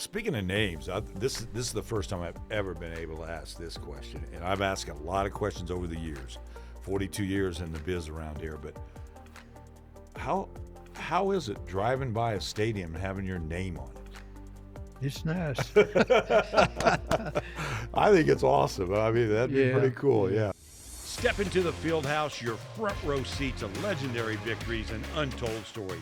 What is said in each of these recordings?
Speaking of names, this is the first time I've ever been able to ask this question, and I've asked a lot of questions over the years, 42 years in the biz around here. But how is it driving by a stadium and having your name on it? It's nice. I think it's awesome. I mean, that'd be pretty cool. Yeah. Step into the Fieldhouse, your front row seat to legendary victories and untold stories.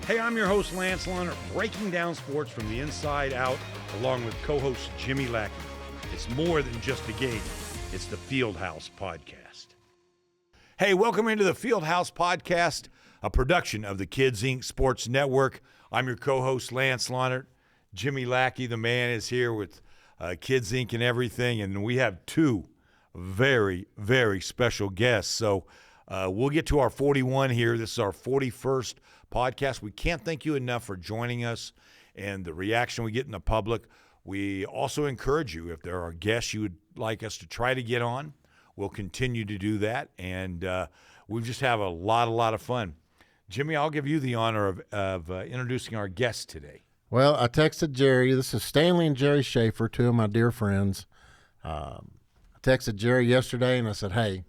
Hey, I'm your host, Lance Lunner, breaking down sports from the inside out, along with co-host Jimmy Lackey. It's more than just a game. It's the Fieldhouse Podcast. Hey, welcome into the Fieldhouse Podcast, a production of the Kids Inc. Sports Network. I'm your co-host, Lance Lunner. Jimmy Lackey, the man, is here with Kids Inc. and everything, and we have two very, very special guests. So we'll get to our 41 here. This is our 41st podcast. We can't thank you enough for joining us and the reaction we get in the public. We also encourage you, if there are guests you would like us to try to get on, we'll continue to do that. And we just have a lot of fun. Jimmy, I'll give you the honor of introducing our guests today. Well, I texted Jerry. This is Stanley and Jerry Schaeffer, two of my dear friends. I texted Jerry yesterday and I said, hey,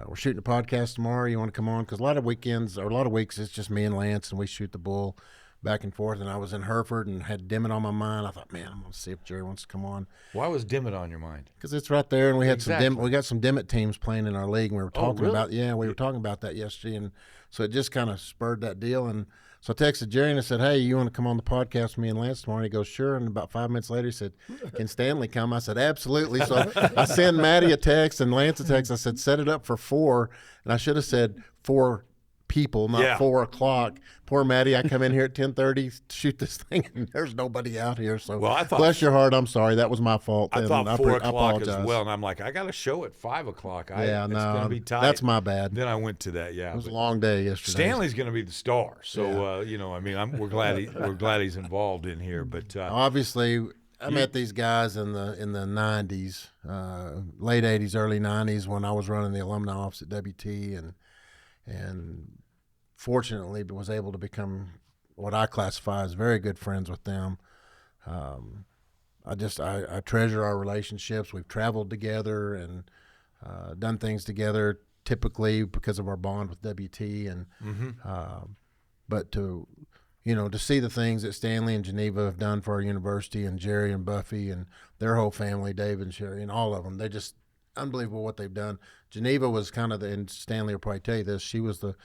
we're shooting a podcast tomorrow. You want to come on? Because a lot of weeks, it's just me and Lance, and we shoot the bull back and forth. And I was in Hereford and had Dimmitt on my mind. I thought, man, I'm going to see if Jerry wants to come on. Why was Dimmitt on your mind? Because it's right there, and we had Exactly. we got some Dimmitt teams playing in our league, and we were talking really? we were talking about that yesterday, and so it just kind of spurred that deal. And so I texted Jerry and I said, hey, you want to come on the podcast with me and Lance tomorrow? And he goes, sure. And about 5 minutes later, he said, can Stanley come? I said, absolutely. So I sent Maddie a text and Lance a text. I said, set it up for 4. And I should have said 4 people, not 4 o'clock. Poor Maddie, I come in here at 10:30, shoot this thing, and there's nobody out here. So I thought, bless your heart, I'm sorry. That was my fault. I thought 4 o'clock as apologize. well, and I'm like, I got a show at 5 o'clock. It's going to be tight. That's my bad. Then I went to that, It was a long day yesterday. Stanley's going to be the star, so we're glad he's involved in here. But obviously, I met these guys in the 90s, late 80s, early 90s, when I was running the alumni office at WT, and fortunately was able to become what I classify as very good friends with them. I treasure our relationships. We've traveled together and done things together, typically because of our bond with WT. And but to see the things that Stanley and Geneva have done for our university, and Jerry and Buffy and their whole family, Dave and Sherry and all of them, they're just unbelievable what they've done. Geneva was kind of and Stanley will probably tell you this, she was the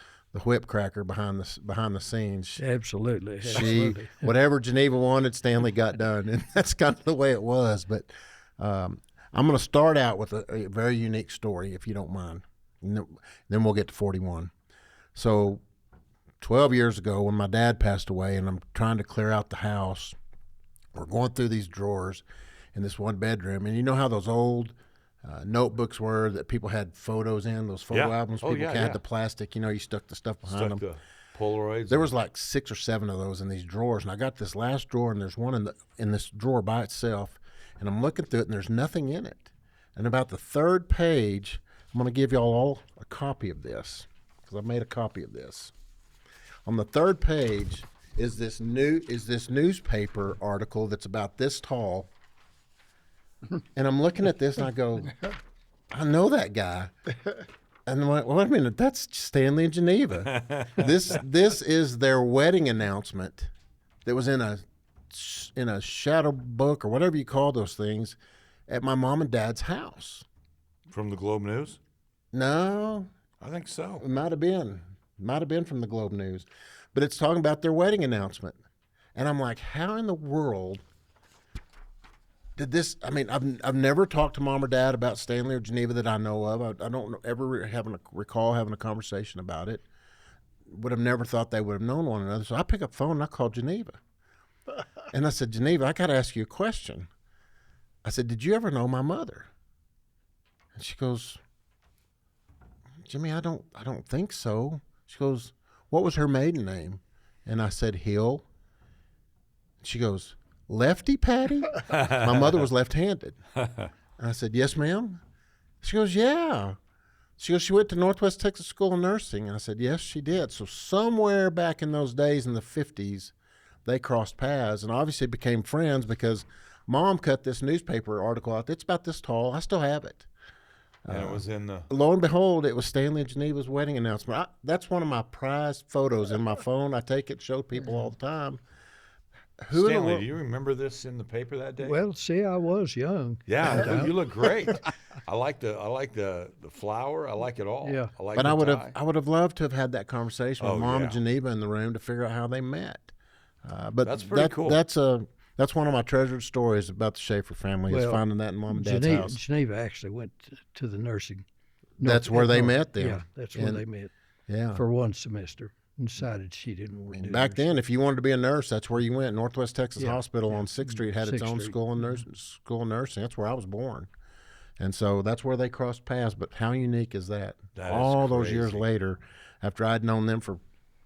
whip cracker behind the scenes. Absolutely. Whatever Geneva wanted, Stanley got done, and that's kind of the way it was. But I'm going to start out with a very unique story, if you don't mind, and then we'll get to 41. So 12 years ago, when my dad passed away, and I'm trying to clear out the house, we're going through these drawers in this one bedroom, and you know how those old notebooks were that people had photos in, those photo albums. People had the plastic, you stuck the stuff behind them. the Polaroids. There was like 6 or 7 of those in these drawers, and I got this last drawer, and there's one in this drawer by itself, and I'm looking through it, and there's nothing in it. And about the 3rd page, I'm going to give y'all all a copy of this, because I made a copy of this. On the 3rd page is this newspaper article that's about this tall. And I'm looking at this and I go, I know that guy. And I'm like, well, wait a minute, that's Stanley and Geneva. This is their wedding announcement that was in a shadow book or whatever you call those things at my mom and dad's house. From the Globe News? No. I think so. It might have been from the Globe News. But it's talking about their wedding announcement. And I'm like, how in the world did this? I mean, I've never talked to mom or dad about Stanley or Geneva that I know of. I don't ever recall having a conversation about it. Would have never thought they would have known one another. So I pick up the phone and I call Geneva. And I said, Geneva, I got to ask you a question. I said, did you ever know my mother? And she goes, Jimmy, I don't think so. She goes, what was her maiden name? And I said, Hill. She goes, Lefty Patty? My mother was left-handed. And I said, yes, ma'am. She goes, yeah. She goes, she went to Northwest Texas School of Nursing. And I said, yes, she did. So somewhere back in those days in the 50s, they crossed paths and obviously became friends because Mom cut this newspaper article out. It's about this tall. I still have it. And it was in the. Lo and behold, it was Stanley and Geneva's wedding announcement. That's one of my prized photos in my phone. I take it, show people all the time. Stanley, do you remember this in the paper that day? Well, see, I was young. Yeah, you look great. I like the flower. I like it all. Yeah. I like But the tie. I would have loved to have had that conversation with Oh, Mom yeah. and Geneva in the room to figure out how they met. But That's pretty cool. That's one of my treasured stories about the Schaeffer family, is Well, finding that in Mom and Dad's house. Geneva actually went to the nursing. That's where they met then. Yeah, that's where And- they met Yeah. for one semester and decided she didn't want to do Back nursing. then, if you wanted to be a nurse, that's where you went. Northwest Texas Yeah. Hospital on 6th Street had its 6th own Street. school of nursing. That's where I was born. And so that's where they crossed paths. But how unique is that? That is All those years crazy. later, after I'd known them for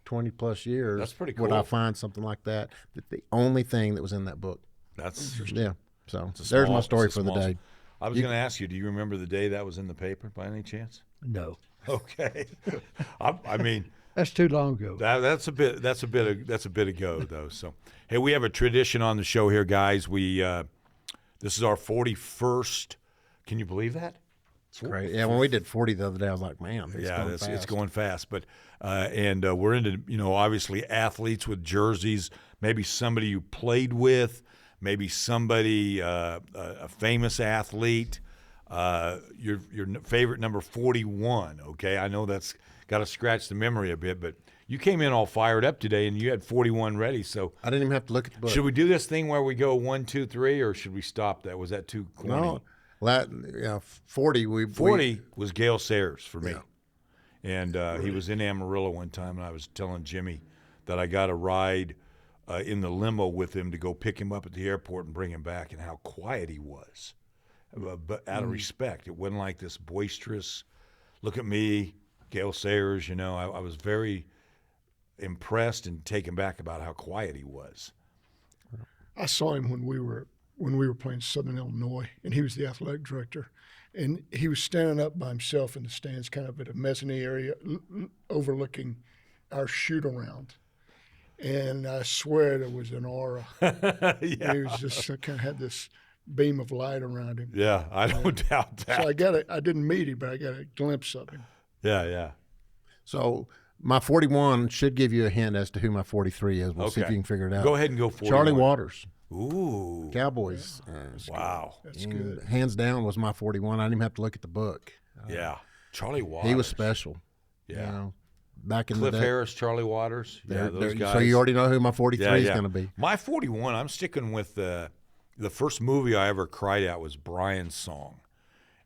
20 plus years, That's pretty would I cool. find something like that? That the only thing that was in that book. That's interesting. Yeah. So It's a there's small- my story it's a for the small- day. I was going to ask you, do you remember the day that was in the paper by any chance? No, Okay. I mean, that's too long ago. that's a bit ago though. So, hey, we have a tradition on the show here, guys. This is our 41st. Can you believe that? It's great. Yeah, when we did 40 the other day, I was like, man, it's going it's fast. going fast. But we're into obviously athletes with jerseys. Maybe somebody you played with. Maybe somebody a famous athlete. Your favorite number 41. Okay, I know that's got to scratch the memory a bit, but you came in all fired up today, and you had 41 ready. So I didn't even have to look at the book. should we do this thing where we go 1, 2, 3, or should we stop that? Was that too corny? No. 40. 40 was Gale Sayers for me. And he was in Amarillo one time, and I was telling Jimmy that I got a ride in the limo with him to go pick him up at the airport and bring him back, and how quiet he was. But out of respect, it wasn't like this boisterous, look at me, Gale Sayers, I was very impressed and taken back about how quiet he was. I saw him when we were playing Southern Illinois, and he was the athletic director, and he was standing up by himself in the stands, kind of at a mezzanine area, overlooking our shoot around. And I swear there was an aura. Yeah. He was just kind of had this beam of light around him. Yeah, I don't doubt that. So I didn't meet him, but I got a glimpse of him. Yeah. So my 41 should give you a hint as to who my 43 is. We'll see if Okay. you can figure it out. Go ahead and go 41. Charlie Waters, Ooh. Cowboys. Wow. That's And good. hands down was my 41. I didn't even have to look at the book. Yeah. Charlie Waters. He was special. Yeah. Back in Cliff the day. Harris, Charlie Waters. Yeah, those guys. So you already know who my 43 is going to be. My 41, I'm sticking with the first movie I ever cried out was Brian's Song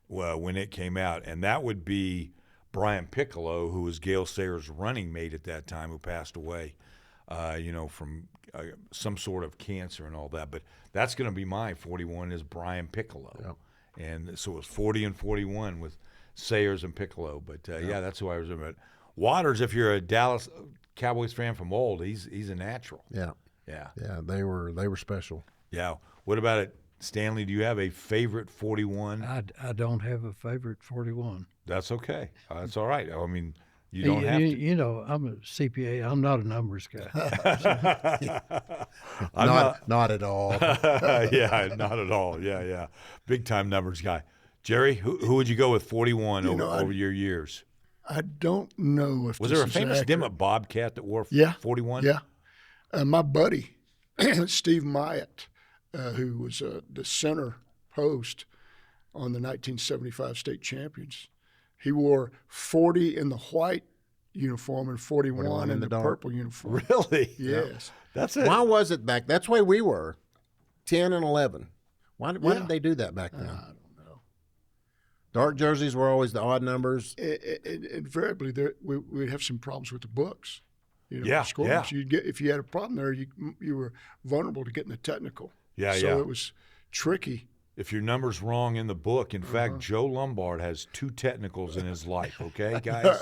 when it came out. And that would be Brian Piccolo, who was Gale Sayers' running mate at that time, who passed away, from some sort of cancer and all that. But that's going to be my 41 is Brian Piccolo. Yep. And so it was 40 and 41 with Sayers and Piccolo. But, that's who I was about. Waters, if you're a Dallas Cowboys fan from old, he's a natural. Yeah. Yeah. Yeah, they were special. Yeah. What about it, Stanley? Do you have a favorite 41? I don't have a favorite 41. That's okay. That's all right. I mean, you don't have to. You know, I'm a CPA. I'm not a numbers guy. Not at all. Yeah, not at all. Yeah. Big time numbers guy. Jerry, who would you go with 41 over your years? I don't know if Was this there a is famous accurate. Dimmock Bobcat that wore 41? Yeah. My buddy, Steve Myatt, who was the center post on the 1975 state champions, he wore 40 in the white uniform and 41 in the dark. purple uniform. Really? Yes. That's it. Why was it back? That's the way we were, 10 and 11. Why did they do that back then? I don't know. Dark jerseys were always the odd numbers. Invariably, we'd have some problems with the books. Yeah, scores. yeah. You'd get, if you had a problem there, you were vulnerable to getting the technical. Yeah, so yeah. it was tricky. If your number's wrong in the book, in fact, Joe Lombard has 2 technicals in his life, okay, guys?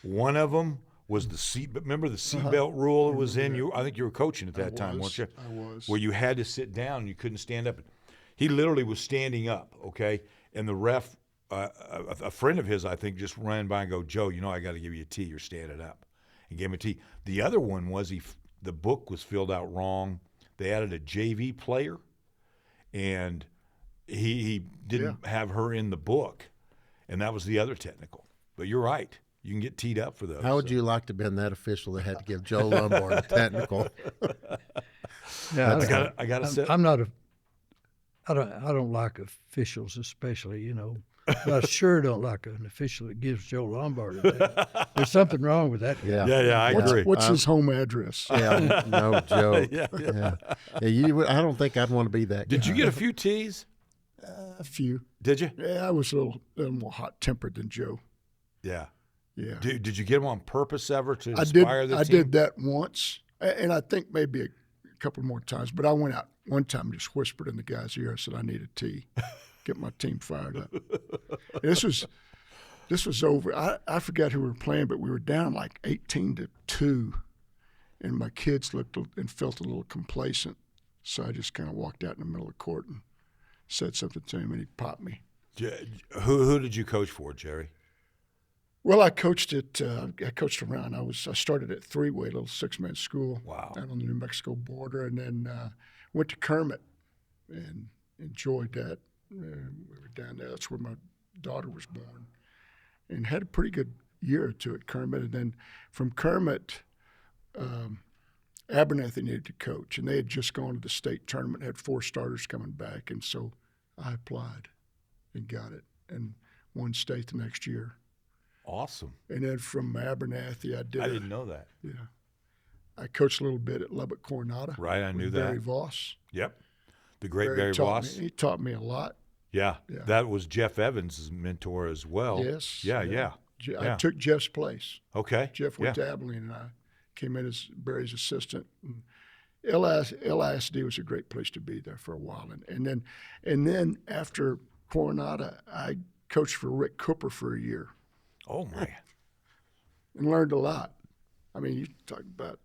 One of them was the seat, but remember the seatbelt rule it was in? I think you were coaching at that time, weren't you? I was. Where you had to sit down and you couldn't stand up. He literally was standing up, okay? And the ref, a friend of his, I think, just ran by and go, Joe, I got to give you a T. You're standing up. And gave him a T. The other one was the book was filled out wrong. They added a JV player, and he didn't have her in the book, and that was the other technical. But you're right. You can get teed up for those. How would you like to have been that official that had to give Joe Lombard a technical? Yeah, I gotta say, I'm not I don't like officials, especially, you know. But I sure don't like an official that gives Joe Lombard a day. There's something wrong with that guy. yeah, I agree. What's his home address? Yeah, no joke. Yeah. I don't think I'd want to be that guy. Did you get a few tees? A few. Did you? Yeah, I was a little more hot-tempered than Joe. Yeah. Yeah. Did you get them on purpose ever to I inspire the I team? did that once, and I think maybe a couple more times. But I went out one time and just whispered in the guy's ear. I said, "I need a tee, get my team fired up." And this was over. I forgot who we were playing, but we were down like 18-2, and my kids looked and felt a little complacent. So I just kind of walked out in the middle of the court and said something to him, and he popped me. Who did you coach for, Jerry? Well, I coached around. I started at three-way, a little six-man school out on the New Mexico border, and then went to Kermit and enjoyed that. We were down there. That's where my daughter was born, and had a pretty good year or two at Kermit. And then from Kermit, Abernathy needed to coach, and they had just gone to the state tournament, had 4 starters coming back, and so I applied and got it and won state the next year. Awesome. And then from Abernathy, I didn't know that. Yeah. I coached a little bit at Lubbock Coronado. Right, I knew that. Barry Voss. Yep. The great Barry Voss. He taught me a lot. Yeah. That was Jeff Evans' mentor as well. Yes. Yeah. I took Jeff's place. Okay. Jeff went to Abilene, and I came in as Barry's assistant. And LISD was a great place to be there for a while. And then after Coronado, I coached for Rick Cooper for a year. Oh, my. And learned a lot. I mean, you talk about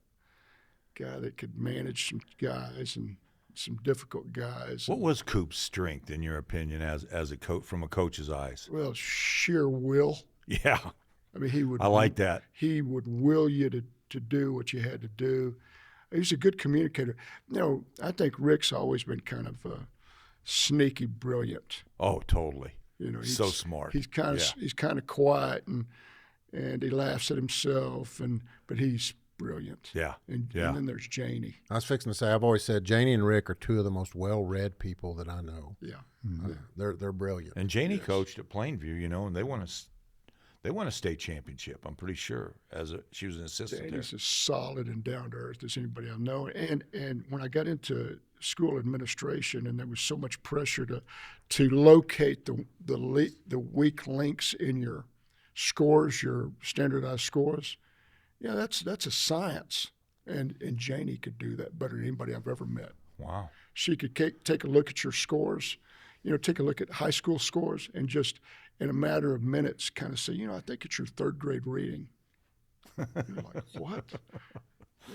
a guy that could manage some guys and some difficult guys. What was Coop's strength, in your opinion, as a coach, from a coach's eyes? Well, sheer will. Yeah. I mean, he would. I like that. He would will you to do what you had to do. He was a good communicator. You know, I think Rick's always been kind of sneaky brilliant. Oh, totally. You know, he's so smart. He's kind of quiet and he laughs at himself, but he's brilliant. Yeah. And then there's Janie. I was fixing to say, I've always said Janie and Rick are two of the most well-read people that I know. Yeah. They're brilliant. And Janie coached at Plainview, you know, and they won a state championship, I'm pretty sure. She was an assistant Janie's there. as solid and down to earth as anybody I know. And when I got into school administration, and there was so much pressure to locate the weak links in your scores, your standardized scores. Yeah, that's a science, and Janie could do that better than anybody I've ever met. Wow. She could take a look at your scores, you know, take a look at high school scores, and just in a matter of minutes kind of say, you know, I think it's your third grade reading. And you're like, what?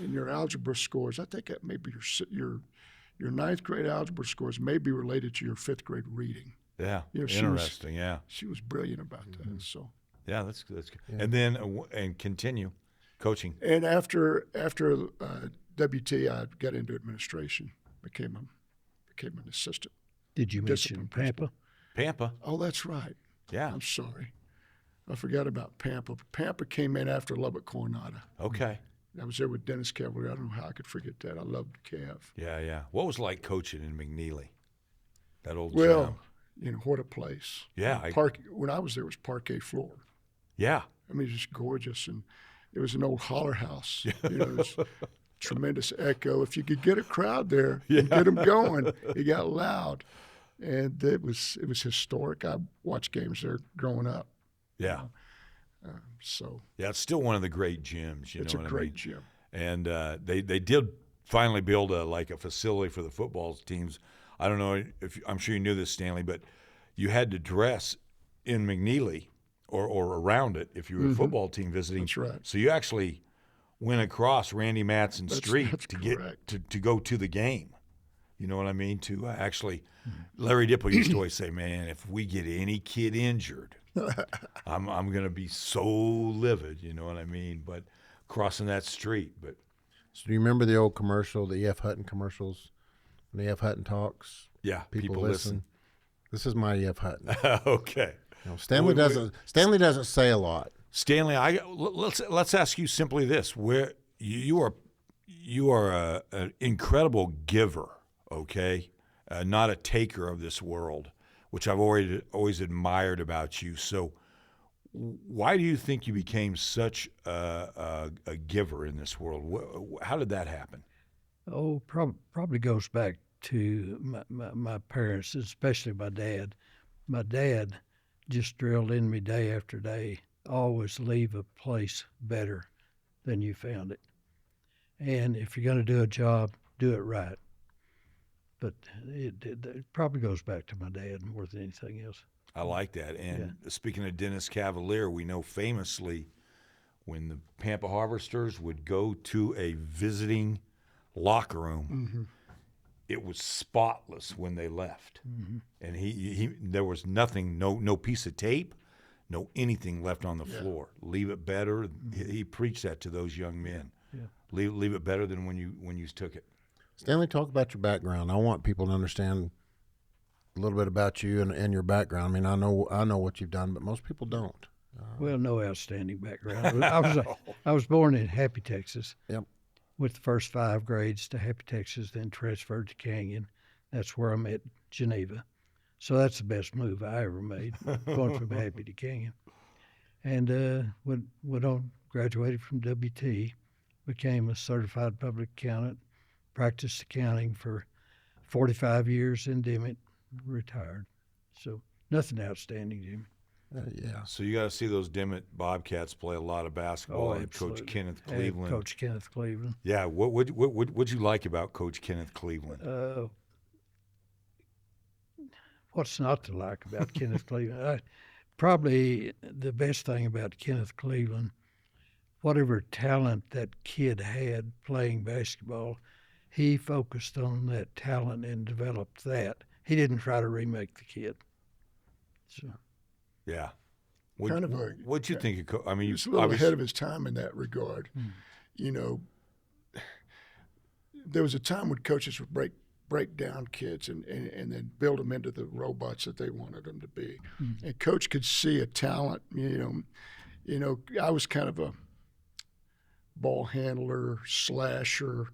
And your algebra scores, I think that maybe your ninth grade algebra scores may be related to your fifth grade reading. Yeah, you know, interesting. She was brilliant about that. So. Yeah, that's good. Yeah. And then and continue coaching. And after WT, I got into administration, became an assistant. Did you mention Pampa? Pampa. Oh, that's right. Yeah. I'm sorry. I forgot about Pampa. Pampa came in after Lubbock Coronado. Okay. I was there with Dennis Cavalier. I don't know how I could forget that. I loved Cav. Yeah. What was it like coaching in McNeely? That old Well, gym? you know, what a place. Yeah. When I was there, it was parquet floor. Yeah. I mean, it was just gorgeous. And it was an old holler house. You know, it was tremendous echo. If you could get a crowd there and get them going, it got loud. And it was historic. I watched games there growing up. Yeah. Yeah, it's still one of the great gyms. It's a great gym. And they did finally build a facility for the football teams. I don't know I'm sure you knew this, Stanley, but you had to dress in McNeely or around it if you were a football team visiting. That's right. So you actually went across Randy Matson Street to correct. get to go to the game. You know what I mean? To actually, Larry Dipple used to always say, "Man, if we get any kid injured, I'm going to be so livid." You know what I mean? But crossing that street, but So do you remember the old commercial, the E.F. Hutton commercials? When E.F. Hutton talks, Yeah, people listen. This is my E.F. Hutton. Okay. You know, Stanley doesn't say a lot. Stanley, let's ask you simply this: where you are an incredible giver, okay, not a taker of this world, which I've always admired about you. So, why do you think you became such a giver in this world? How did that happen? Oh, probably goes back to my parents, especially my dad. My dad just drilled in me day after day, always leave a place better than you found it. And if you're going to do a job, do it right. But it probably goes back to my dad more than anything else. I like that. And speaking of Dennis Cavalier, we know famously when the Pampa Harvesters would go to a visiting locker room, it was spotless when they left. And he there was nothing, no piece of tape, no anything left on the floor. Leave it better. He preached that to those young men. Leave it better than when you took it. Stanley, talk about your background. I want people to understand a little bit about you and your background. I mean, I know what you've done, but most people don't. Well, no outstanding background. I was born in Happy, Texas. Yep. With the first 5 grades to Happy, Texas, then transferred to Canyon. That's where I met Geneva. So that's the best move I ever made, going from Happy to Canyon. And went on, graduated from WT, became a certified public accountant, practiced accounting for 45 years in Dimmitt, retired. So nothing outstanding, Jimmy. Yeah. So you got to see those Dimmitt Bobcats play a lot of basketball. And absolutely. Coach Kenneth And Cleveland. Coach Kenneth Cleveland. Yeah. What'd you like about Coach Kenneth Cleveland? What's not to like about Kenneth Cleveland? Probably the best thing about Kenneth Cleveland, whatever talent that kid had playing basketball, he focused on that talent and developed that. He didn't try to remake the kid. So. Yeah. What'd you think of? I mean, he was a little ahead of his time in that regard. You know, there was a time when coaches would break down kids and then build them into the robots that they wanted them to be. And coach could see a talent. You know, I was kind of a ball handler, slasher,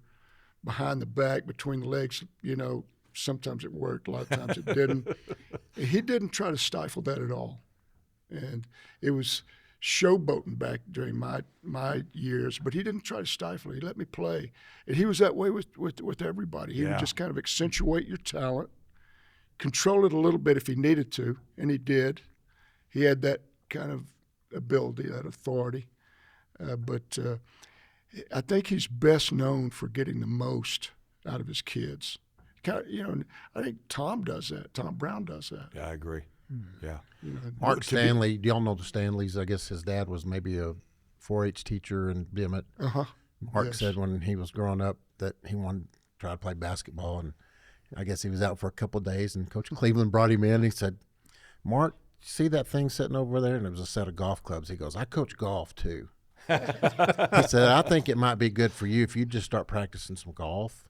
behind the back, between the legs. You know, sometimes it worked, a lot of times it didn't. He didn't try to stifle that at all. And it was showboating back during my years, but he didn't try to stifle it. He let me play. And he was that way with everybody. He would just kind of accentuate your talent, control it a little bit if he needed to, and he did. He had that kind of ability, that authority. But I think he's best known for getting the most out of his kids. You know, I think Tom does that. Tom Brown does that. Yeah, I agree. Yeah. You know, Mark Stanley, do y'all know the Stanleys? I guess his dad was maybe a 4-H teacher in Dimmitt. Mark said when he was growing up that he wanted to try to play basketball, and I guess he was out for a couple of days, and Coach Cleveland brought him in. And he said, "Mark, see that thing sitting over there?" And it was a set of golf clubs. He goes, "I coach golf too." He said, "I think it might be good for you if you just start practicing some golf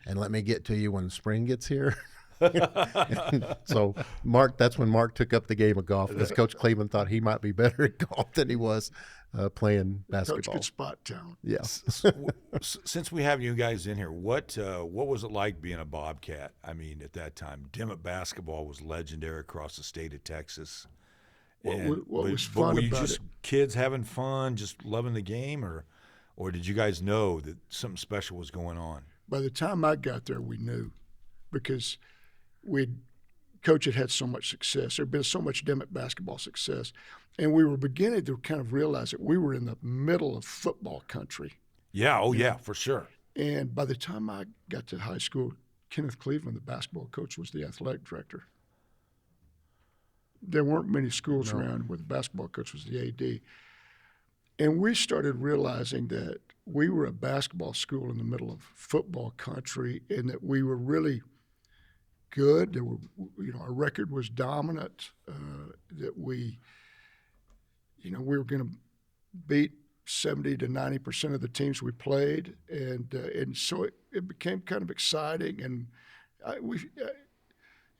and let me get to you when the spring gets here." So that's when Mark took up the game of golf, because Coach Cleveland thought he might be better at golf than he was playing basketball. Coach could spot talent. Yes. Since we have you guys in here, what was it like being a Bobcat? I mean, at that time, Dimmitt basketball was legendary across the state of Texas. What was fun were you about just it? kids having fun, just loving the game, or did you guys know that something special was going on? By the time I got there, we knew, because Coach had so much success. There had been so much Dimmitt basketball success, and we were beginning to kind of realize that we were in the middle of football country. Yeah, yeah, for sure. And by the time I got to high school, Kenneth Cleveland, the basketball coach, was the athletic director. There weren't many schools around where the basketball coach was the AD. And we started realizing that we were a basketball school in the middle of football country, and that we were really good. There were, our record was dominant. That we were going to beat 70 to 90% of the teams we played, and so it became kind of exciting, and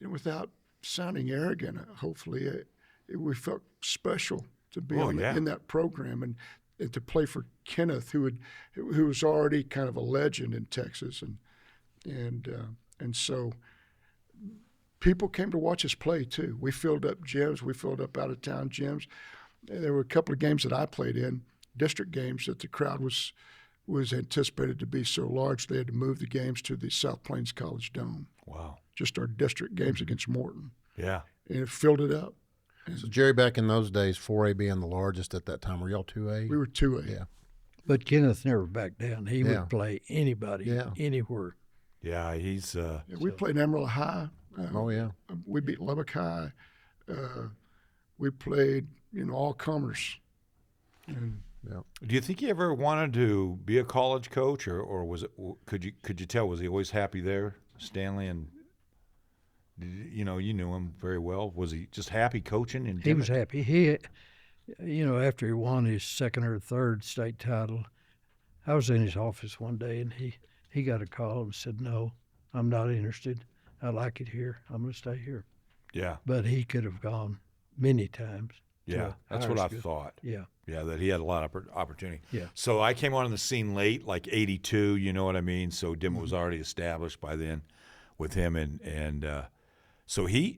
without sounding arrogant, hopefully, we felt special to be in that program and to play for Kenneth, who was already kind of a legend in Texas, and so people came to watch us play too. We filled up gyms, we filled up out of town gyms. There were a couple of games that I played in, district games, that the crowd was anticipated to be so large they had to move the games to the South Plains College Dome. Wow. Just our district games against Morton. Yeah. And it filled it up. So, Jerry, back in those days, 4A being the largest at that time, were y'all 2A? We were 2A. Yeah. But Kenneth never backed down. He would play anybody, anywhere. Yeah, he's. We played Amarillo High. Oh, yeah. We beat Lubbock High. We played, all comers. And Do you think he ever wanted to be a college coach, or was it? Could you tell? Was he always happy there, Stanley? And you knew him very well. Was he just happy coaching? He was happy. He, after he won his second or third state title, I was in his office one day, and he got a call and said, "No, I'm not interested. I like it here. I'm going to stay here." Yeah. But he could have gone many times. Yeah, that's what I thought. Yeah. Yeah, that he had a lot of opportunity. Yeah. So I came on the scene late, like 82, you know what I mean? So Dimmitt was already established by then with him. And so the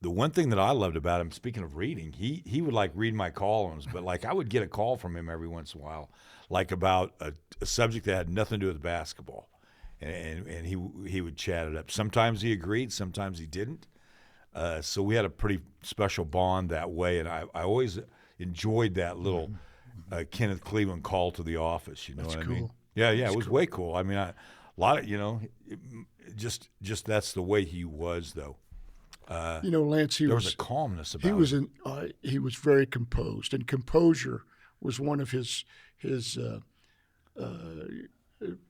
one thing that I loved about him, speaking of reading, he would like read my columns, but like I would get a call from him every once in a while, like about a subject that had nothing to do with basketball. And he would chat it up. Sometimes he agreed, sometimes he didn't. So we had a pretty special bond that way, and I always enjoyed that little Kenneth Cleveland call to the office. You know what I mean? Yeah, it was way cool. I mean, a lot of just that's the way he was, though. Lance, there was a calmness about him. He was very composed, and composure was one of his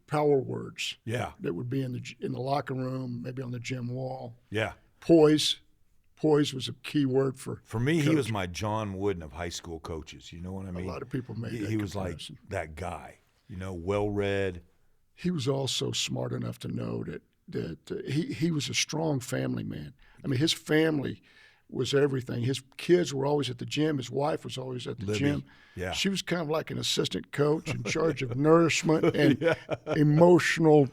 power words. Yeah, that would be in the locker room, maybe on the gym wall. Yeah, poise was a key word for me. coach. He was my John Wooden of high school coaches. You know what I mean? A lot of people made that he was comparison. Like that guy. Well read. He was also smart enough to know that he was a strong family man. I mean, his family was everything. His kids were always at the gym. His wife was always at the gym. Yeah. She was kind of like an assistant coach in charge of nourishment and emotional,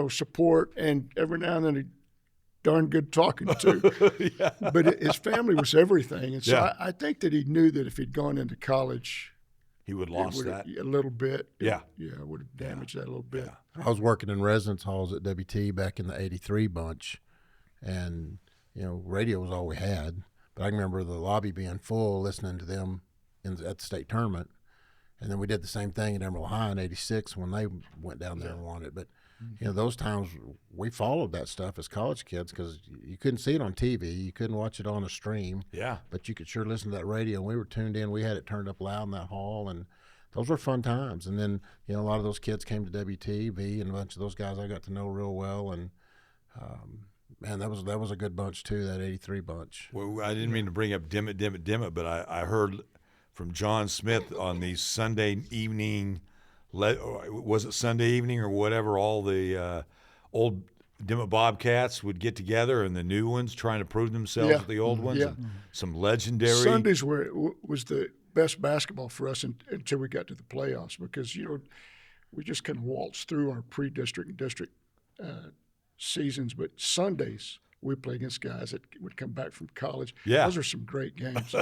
support, and every now and then a darn good talking to. Yeah. But his family was everything. And so I think that he knew that if he'd gone into college, he would have lost that a little bit. Yeah. It would have damaged that a little bit. Yeah. I was working in residence halls at WT back in the 83 bunch, and radio was all we had. But I remember the lobby being full, listening to them at the state tournament. And then we did the same thing at Emerald High in 86 when they went down there and won it. But, those times we followed that stuff as college kids because you couldn't see it on TV. You couldn't watch it on a stream. Yeah. But you could sure listen to that radio. We were tuned in. We had it turned up loud in that hall. And those were fun times. And then, a lot of those kids came to WTV, and a bunch of those guys I got to know real well. And, man, that was a good bunch too, that 83 bunch. Well, I didn't mean to bring up Dimmitt, but I heard from John Smith on the Sunday evening, was it Sunday evening or whatever, all the old Dimmitt Bobcats would get together and the new ones trying to prove themselves with the old ones. Yeah. And some legendary. Sundays was the best basketball for us until we got to the playoffs because, we just kind of waltzed through our pre-district and district seasons, but Sundays we played against guys that would come back from college. Yeah. Those are some great games.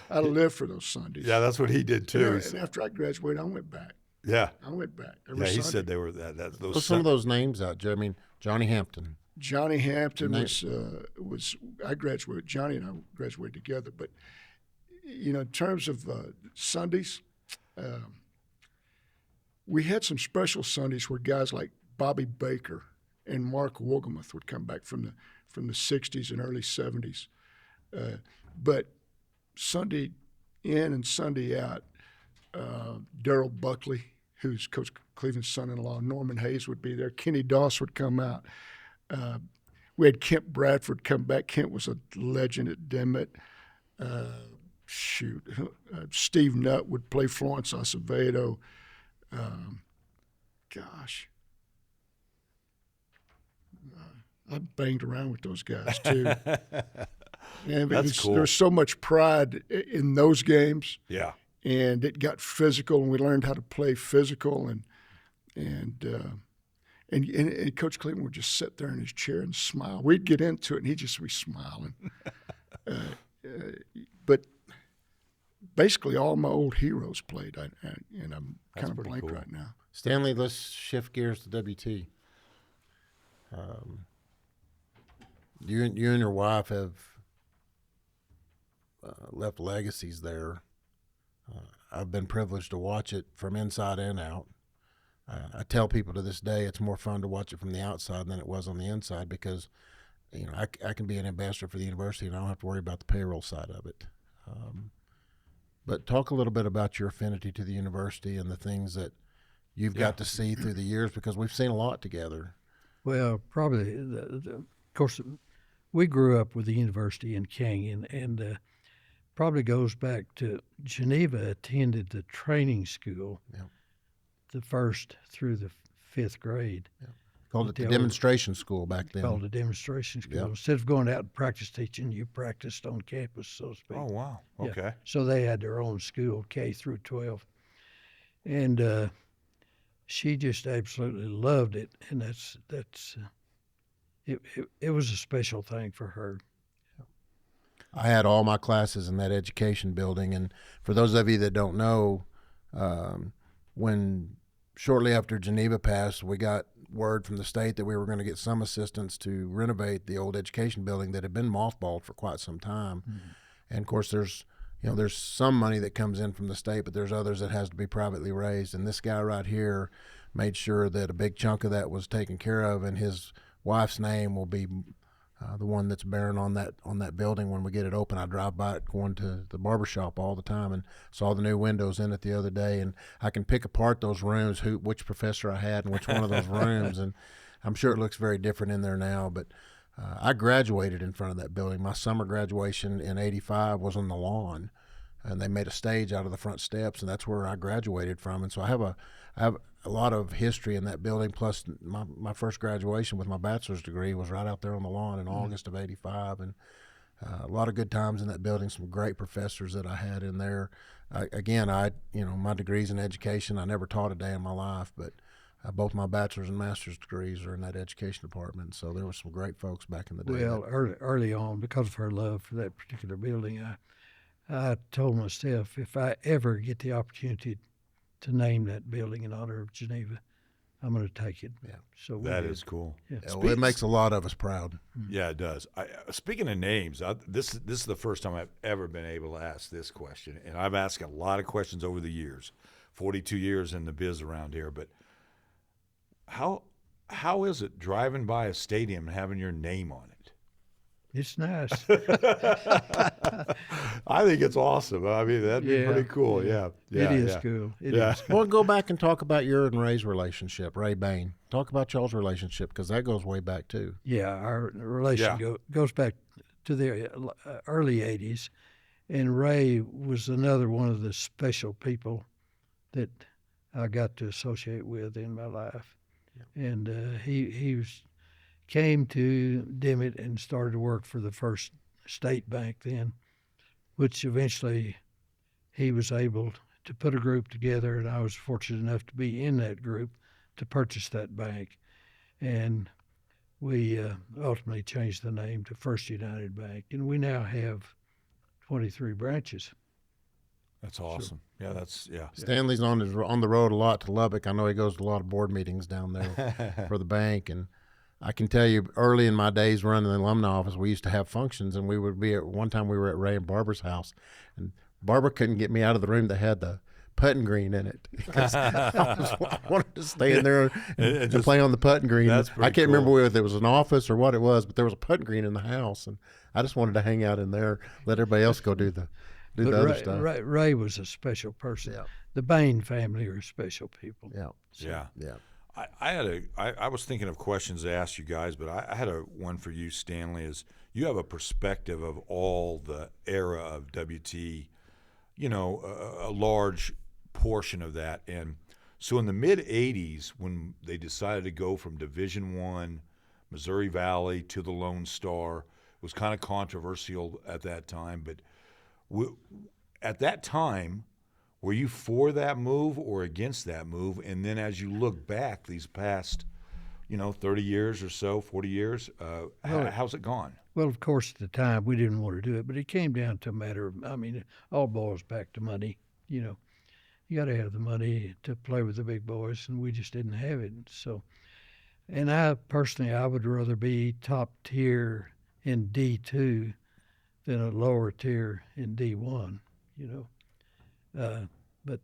I lived for those Sundays. Yeah, that's what he did too. And after I graduated, I went back. Yeah. I went back. Yeah, he said they were those. Throw some of those names out, Joe. I mean, Johnny Hampton. Johnny Hampton was I graduated. Johnny and I graduated together. But in terms of Sundays, we had some special Sundays where guys like Bobby Baker and Mark Woolgamuth would come back from the 60s and early 70s. But Sunday in and Sunday out, Darrell Buckley, who's Coach Cleveland's son-in-law, Norman Hayes would be there. Kenny Doss would come out. We had Kent Bradford come back. Kent was a legend at Dimmitt. Steve Nutt would play Florence Acevedo. I banged around with those guys too. And That's cool. There's so much pride in those games. Yeah. And it got physical, and we learned how to play physical. And Coach Cleveland would just sit there in his chair and smile. We'd get into it, and he'd just be smiling. But basically, all my old heroes played, and I'm kind of blank cool. right now. Stanley, let's shift gears to WT. You and your wife have left legacies there. I've been privileged to watch it from inside and out. I tell people to this day it's more fun to watch it from the outside than it was on the inside because, I can be an ambassador for the university and I don't have to worry about the payroll side of it. But talk a little bit about your affinity to the university and the things that you've got to see through the years because we've seen a lot together. Well, probably, of course, we grew up with the university in Canyon, and probably goes back to Geneva attended the training school, the 1st through the 5th grade. Yeah. Called it the demonstration school back then. Called a demonstration school. Yep. Instead of going out and practice teaching, you practiced on campus, so to speak. Oh, wow. Okay. Yeah. So they had their own school, K through 12. And she just absolutely loved it, and it was a special thing for her. I had all my classes in that education building, and for those of you that don't know, when shortly after Geneva passed, we got word from the state that we were going to get some assistance to renovate the old education building that had been mothballed for quite some time. Mm-hmm. And of course, there's some money that comes in from the state, but there's others that has to be privately raised. And this guy right here made sure that a big chunk of that was taken care of, and his wife's name will be the one that's bearing on that building when we get it open. I drive by it going to the barbershop all the time and saw the new windows in it the other day, and I can pick apart those rooms, which professor I had in which one of those rooms, and I'm sure it looks very different in there now. But I graduated in front of that building. My summer graduation in '85 was on the lawn, and they made a stage out of the front steps, and that's where I graduated from. And so I have a lot of history in that building, plus my first graduation with my bachelor's degree was right out there on the lawn in August of '85, and a lot of good times in that building, some great professors that I had in there. My degree's in education. I never taught a day in my life, but both my bachelor's and master's degrees are in that education department, so there were some great folks back in the day. Well, early on, because of her love for that particular building, I told myself if I ever get the opportunity to name that building in honor of Geneva, I'm going to take it. Yeah, so that is cool. Yeah. It makes a lot of us proud. Yeah, it does. Speaking of names, this is the first time I've ever been able to ask this question, and I've asked a lot of questions over the years, 42 years in the biz around here. But how is it driving by a stadium and having your name on it? It's nice. I think it's awesome. I mean, that'd be pretty cool. Yeah. It is cool. It is. Well, go back and talk about your and Ray's relationship, Ray Bain. Talk about y'all's relationship, because that goes way back, too. Yeah, our relation goes back to the early 80s, and Ray was another one of the special people that I got to associate with in my life. Yeah. And he came to Dimmitt and started to work for the First State Bank then, which eventually he was able to put a group together, and I was fortunate enough to be in that group to purchase that bank. And we ultimately changed the name to First United Bank, and we now have 23 branches. That's awesome. So, Stanley's on the road a lot to Lubbock. I know he goes to a lot of board meetings down there for the bank, and I can tell you, early in my days running the alumni office, we used to have functions, and we would be one time we were at Ray and Barbara's house, and Barbara couldn't get me out of the room that had the putting green in it because I wanted to stay in there and play on the putting green. I can't remember if it was an office or what it was, but there was a putting green in the house, and I just wanted to hang out in there, let everybody else go do the other stuff. Ray was a special person. Yeah. The Bain family are special people. Yeah. So, yeah. I was thinking of questions to ask you guys, but I had one for you, Stanley. Is you have a perspective of all the era of WT a large portion of that. And so in the mid-'80s, when they decided to go from Division I, Missouri Valley, to the Lone Star, it was kind of controversial at that time. But at that time, were you for that move or against that move? And then as you look back these past, 30 years or so, 40 years, how's it gone? Well, of course, at the time, we didn't want to do it, but it came down to a matter of, it all boils back to money. You got to have the money to play with the big boys, and we just didn't have it. So, and I would rather be top tier in D2 than a lower tier in D1, but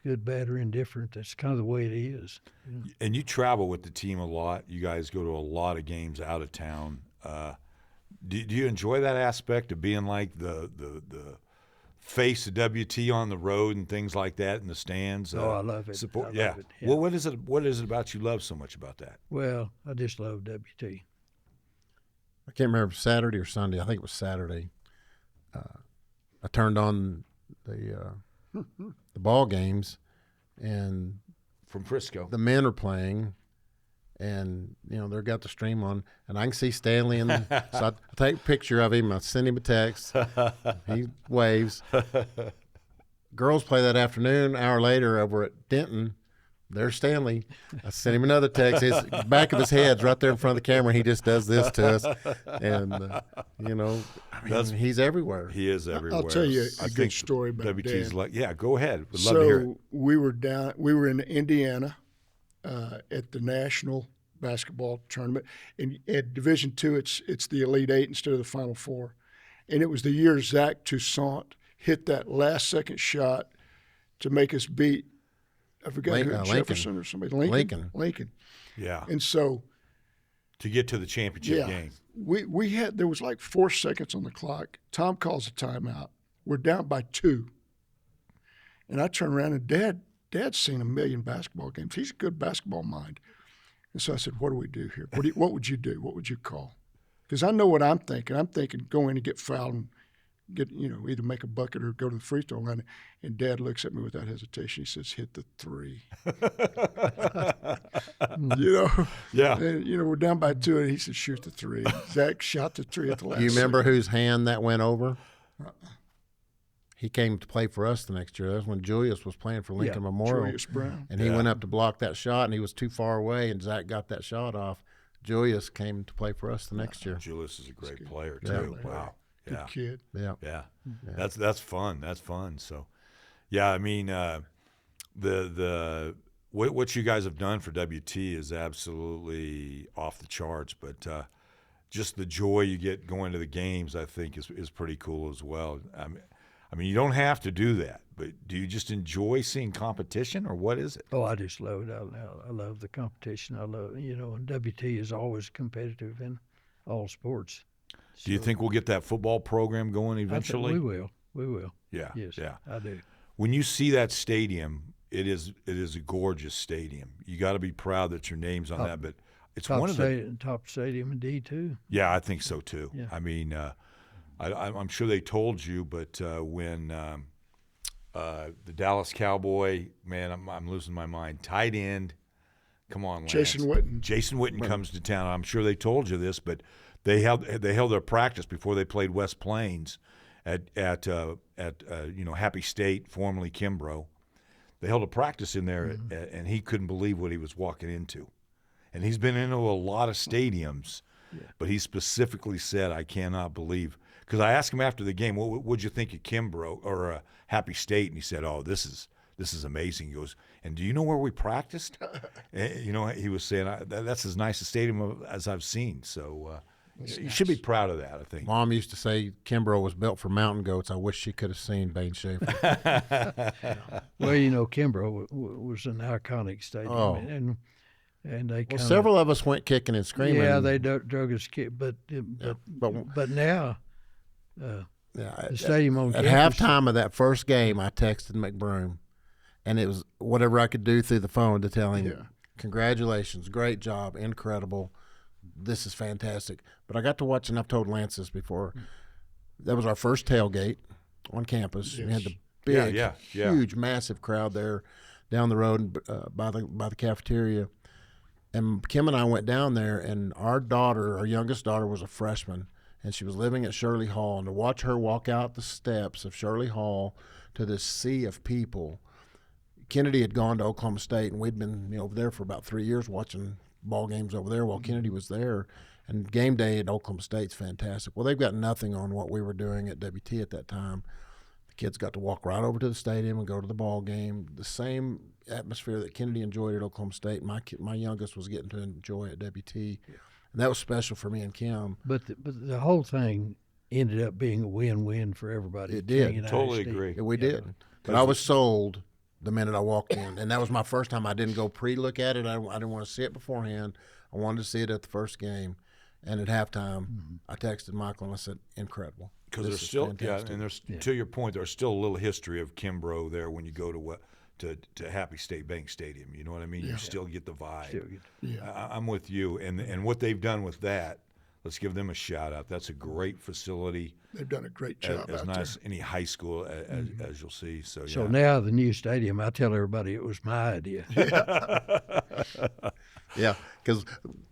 good, bad, or indifferent, that's kind of the way it is. And you travel with the team a lot. You guys go to a lot of games out of town. Do you enjoy that aspect of being like the face of WT on the road and things like that in the stands? I love it. Support, I yeah. love it. Well, what is it about you love so much about that? Well, I just love WT. I can't remember if it was Saturday or Sunday. I think it was Saturday. I turned on the ball games, and From Frisco. the men are playing, and they've got the stream on, and I can see Stanley, and so I take a picture of him. I send him a text. He waves. Girls play that afternoon. An hour later, over at Denton, there's Stanley. I sent him another text. His back of his head's right there in front of the camera. He just does this to us, and he's everywhere. He is everywhere. I'll tell you I a think good story about WT's Dad. Go ahead. Would love to hear it. So we were in Indiana at the national basketball tournament. And at Division II, it's the Elite Eight instead of the Final Four. And it was the year Zach Toussaint hit that last-second shot to make us beat, I forgot who, Jefferson or somebody. Lincoln. Yeah. And so To get to the championship game. there was like 4 seconds on the clock. Tom calls a timeout. We're down by 2. And I turn around, and Dad's seen a million basketball games. He's a good basketball mind. And so I said, what do we do here? What would you do? What would you call? Because I know what I'm thinking. I'm thinking go in and get fouled and get, either make a bucket or go to the free throw line. And Dad looks at me without hesitation. He says, hit the 3. Yeah. And, we're down by 2, and he said, shoot the 3. Zach shot the 3 at the last You remember second. whose hand that went over? He came to play for us the next year. That was when Julius was playing for Lincoln Memorial. Julius Brown. And he went up to block that shot, and he was too far away, and Zach got that shot off. Julius came to play for us the next year. Julius is a great player, Yeah. too. Wow. Good Yeah. kid. Yeah. Yeah. That's fun. That's fun. So, yeah, I mean, what you guys have done for WT is absolutely off the charts, but just the joy you get going to the games, I think, is pretty cool as well. I mean, you don't have to do that, but do you just enjoy seeing competition, or what is it? Oh, I just love it. I love the competition. I love, and WT is always competitive in all sports. Do you think we'll get that football program going eventually? We will. We will. Yeah. Yes. Yeah. I do. When you see that stadium, it is a gorgeous stadium. You got to be proud that your name's on that. But it's one of the top stadium in D2. Yeah, I think so too. Yeah. I mean, I'm sure they told you, but when the Dallas Cowboy, man, I'm losing my mind. Tight end, come on, Lance. Jason Witten comes to town. I'm sure they told you this, but they held their practice before they played West Plains at Happy State, formerly Kimbrough. They held a practice in there, and he couldn't believe what he was walking into. And he's been into a lot of stadiums, but he specifically said, "I cannot believe." Because I asked him after the game, "What would you think of Kimbrough or Happy State?" And he said, "Oh, this is amazing." He goes, "And do you know where we practiced?" He was saying, "That's as nice a stadium as I've seen." So you should be proud of that, I think. Mom used to say Kimbrough was built for mountain goats. I wish she could have seen Bain Schaeffer. Well, Kimbrough was an iconic stadium, and they several of us went kicking and screaming. Yeah, they drug us kick, but now the stadium on at campus, halftime of that first game, I texted McBroom, and it was whatever I could do through the phone to tell him, "Congratulations, great job, incredible. This is fantastic." But I got to watch, and I've told Lance this before, that was our first tailgate. on campus. We had the Yeah, big, yeah. huge, massive crowd there down the road by the cafeteria. And Kim and I went down there, and our youngest daughter, was a freshman, and she was living at Shirley Hall. And to watch her walk out the steps of Shirley Hall to this sea of people, Kennedy had gone to Oklahoma State, and we'd been over there for about 3 years watching ball games over there while Kennedy was there. And game day at Oklahoma State's fantastic. Well, they've got nothing on what we were doing at WT at that time. The kids got to walk right over to the stadium and go to the ball game. The same atmosphere that Kennedy enjoyed at Oklahoma State, my youngest was getting to enjoy at WT. And that was special for me and Kim. But the whole thing ended up being a win-win for everybody. It did. King and Totally ISD. agree. We did. But I was sold the minute I walked in. And that was my first time. I didn't go pre-look at it. I didn't want to see it beforehand. I wanted to see it at the first game. And at halftime, I texted Michael and I said, incredible. Because This there's is still, fantastic. and there's to your point, there's still a little history of Kimbrough there when you go to Happy State Bank Stadium. You know what I mean? You still get the vibe. Still good. Yeah. I'm with you, and what they've done with that, let's give them a shout out. That's a great facility, They've done a great job as out nice there. any high school as you'll see. So yeah. So now the new stadium, I tell everybody it was my idea. Yeah, because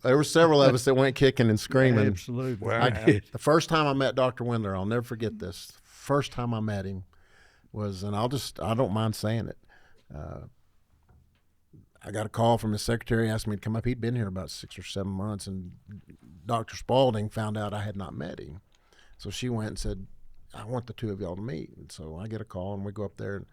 there were several of us that went kicking and screaming. Absolutely. Well, I did. The first time I met Dr. Windler, I'll never forget this. First time I met him was, and I don't mind saying it. I got a call from his secretary asking me to come up. He'd been here about 6 or 7 months, and Dr. Spalding found out I had not met him. So she went and said, I want the two of y'all to meet. And so I get a call, and we go up there. And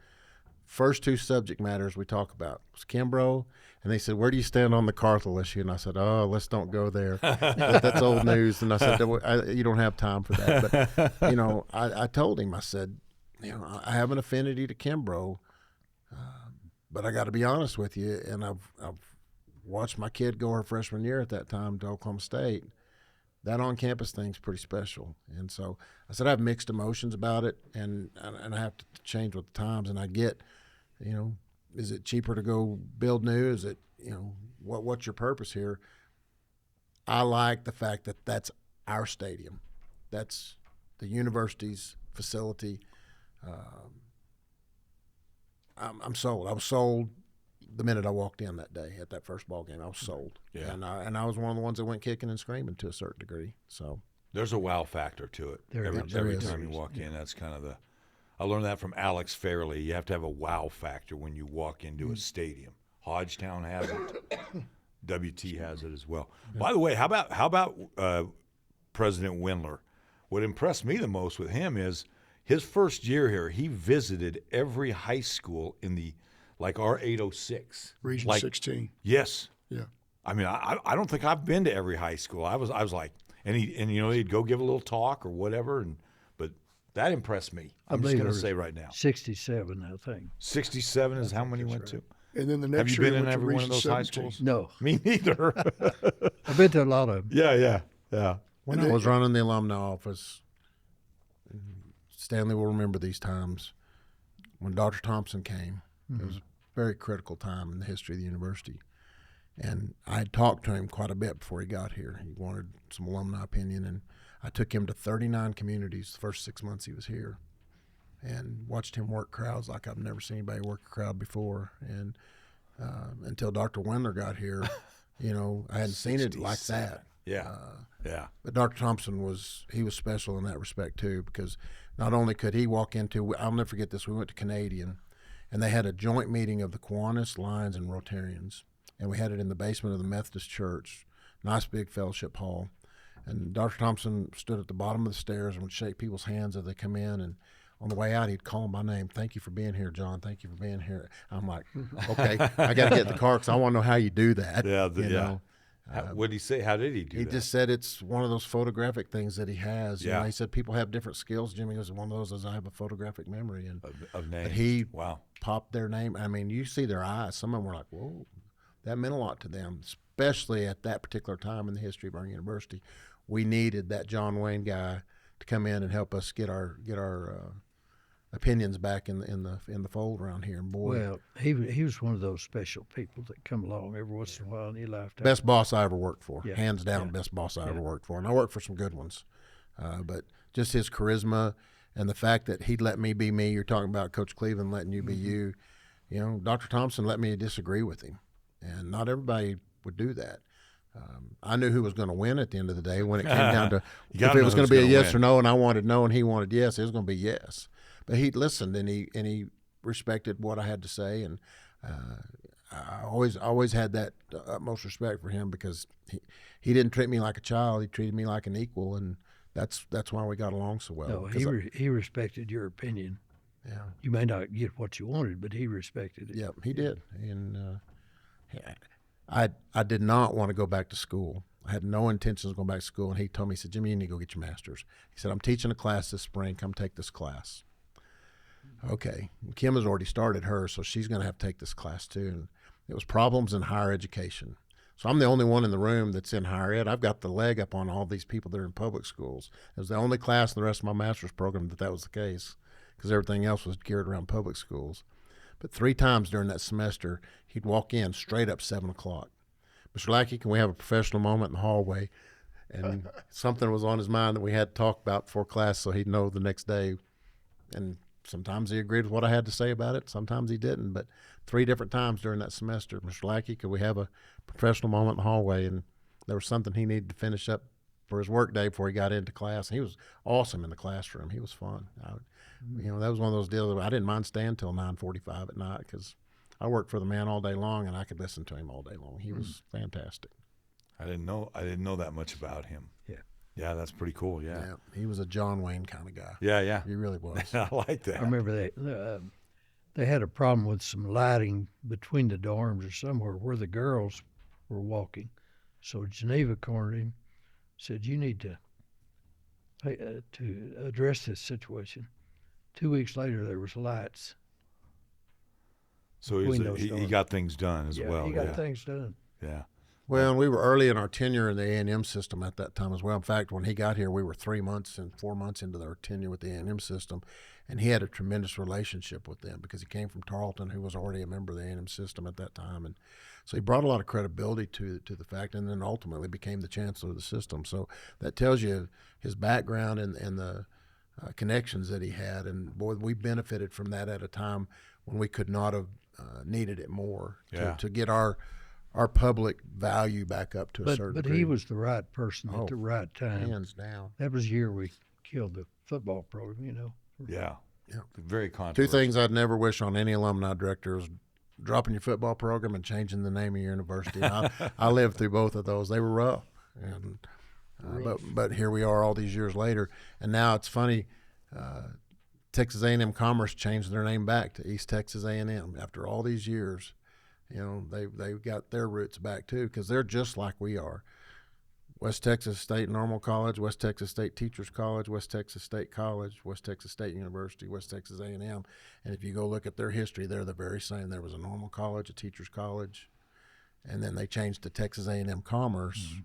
first two subject matters we talk about was Kimbrough, and they said, where do you stand on the Carthel issue? And I said, oh, let's don't go there. That's old news. And I said, you don't have time for that. But, I told him, I said, I have an affinity to Kimbrough, but I got to be honest with you, and I've watched my kid go her freshman year at that time to Oklahoma State. That on-campus thing's pretty special. And so I said I have mixed emotions about it, and I have to change with the times. And I get, is it cheaper to go build new? Is it, what's your purpose here? I like the fact that that's our stadium. That's the university's facility. I'm sold. I was sold the minute I walked in that day at that first ball game. I was sold. Yeah. And I was one of the ones that went kicking and screaming to a certain degree. So there's a wow factor to it. There Every is. time you walk in, that's kind of I learned that from Alex Fairley. You have to have a wow factor when you walk into a stadium. Hodgetown has it. WT has it as well. By the way, how about President Windler? What impressed me the most with him is his first year here, he visited every high school in the our 806 Region 16. Yes. Yeah. I mean, I don't think I've been to every high school. I was like, and he'd go give a little talk or whatever, but that impressed me. I'm just believe going to there say was right now, 67, I think. 67 is how many went to. And then the Have next you year been in went to every one of Region those high 17. schools? No, Me neither. I've been to a lot of them. Yeah. when I was running the alumni office, Stanley will remember these times, when Dr. Thompson came, it was a very critical time in the history of the university. And I had talked to him quite a bit before he got here. He wanted some alumni opinion, and I took him to 39 communities the first 6 months he was here and watched him work crowds like I've never seen anybody work a crowd before. And until Dr. Windler got here, I hadn't seen it like that. Yeah. But Dr. Thompson was special in that respect too, because not only could he walk into, I'll never forget this, we went to Canadian, and they had a joint meeting of the Kiwanis, Lions, and Rotarians, and we had it in the basement of the Methodist Church, nice big fellowship hall. And Dr. Thompson stood at the bottom of the stairs and would shake people's hands as they come in, and on the way out, he'd call them by name. Thank you for being here, John. Thank you for being here. I'm like, okay, I got to get in the car because I want to know how you do that. Yeah. What did he say? How did he do He that? just said it's one of those photographic things that he has. Yeah. He said people have different skills. Jimmy goes, one of those is I have a photographic memory. And of names. but he Wow. popped their name. I mean, you see their eyes. Some of them were like, whoa, that meant a lot to them, especially at that particular time in the history of our university. We needed that John Wayne guy to come in and help us get our opinions back in the fold around here. And boy, Well, he was one of those special people that come along every once in a while in your lifetime. best boss I ever worked for, Yeah. hands down, best boss I ever worked for, and I worked for some good ones. But just his charisma, And the fact that he'd let me be me, you're talking about Coach Cleveland letting you be you. You know, Dr. Thompson let me disagree with him, and not everybody would do that. I knew who was going to win at the end of the day when it came down to if it was going to be a yes or no, and I wanted no, and he wanted yes. It was going to be yes. But he listened, and he respected what I had to say, and I always had that utmost respect for him because he didn't treat me like a child. He treated me like an equal, and that's why we got along so well. No, he respected your opinion. Yeah, you may not get what you wanted, but he respected it. Yeah, he did, and I did not want to go back to school. I had no intentions of going back to school, and he told me, he said, Jimmy, you need to go get your master's. He said, I'm teaching a class this spring. Come take this class. Okay. Kim has already started hers, so she's going to have to take this class too. And it was problems in higher education. So I'm the only one in the room that's in higher ed. I've got the leg up on all these people that are in public schools. It was the only class in the rest of my master's program that was the case because everything else was geared around public schools. But 3 times during that semester, he'd walk in straight up 7 o'clock. Mr. Lackey, can we have a professional moment in the hallway? And something was on his mind that we had to talk about before class so he'd know the next day. And sometimes he agreed with what I had to say about it. Sometimes he didn't. But 3 different times during that semester, Mr. Lackey, could we have a professional moment in the hallway? And there was something he needed to finish up for his work day before he got into class. And he was awesome in the classroom. He was fun. That was one of those deals that I didn't mind staying till 9:45 at night because I worked for the man all day long, and I could listen to him all day long. He was fantastic. I didn't know that much about him. Yeah, that's pretty cool. Yeah, he was a John Wayne kind of guy. Yeah, he really was. I like that. I remember they had a problem with some lighting between the dorms or somewhere where the girls were walking. So Geneva cornered him, said, "You need to address this situation." 2 weeks later, there was lights. So he got things done as well. He got things done. Yeah. Well, and we were early in our tenure in the A&M system at that time as well. In fact, when he got here, we were 3 months and 4 months into our tenure with the A&M system, and he had a tremendous relationship with them because he came from Tarleton, who was already a member of the A&M system at that time, and so he brought a lot of credibility to the fact, and then ultimately became the chancellor of the system. So that tells you his background and the connections that he had, and boy, we benefited from that at a time when we could not have needed it more to get our public value back up to a certain degree. But he was the right person at the right time. Hands down. That was the year we killed the football program, Yeah. Very controversial. 2 things I'd never wish on any alumni director is dropping your football program and changing the name of your university. I lived through both of those. They were rough. And but here we are all these years later, and now it's funny. Texas A&M Commerce changed their name back to East Texas A&M after all these years. They've got their roots back too because they're just like we are. West Texas State Normal College, West Texas State Teachers College, West Texas State College, West Texas State University, West Texas A&M. And if you go look at their history, they're the very same. There was a normal college, a teachers college, and then they changed to Texas A&M Commerce.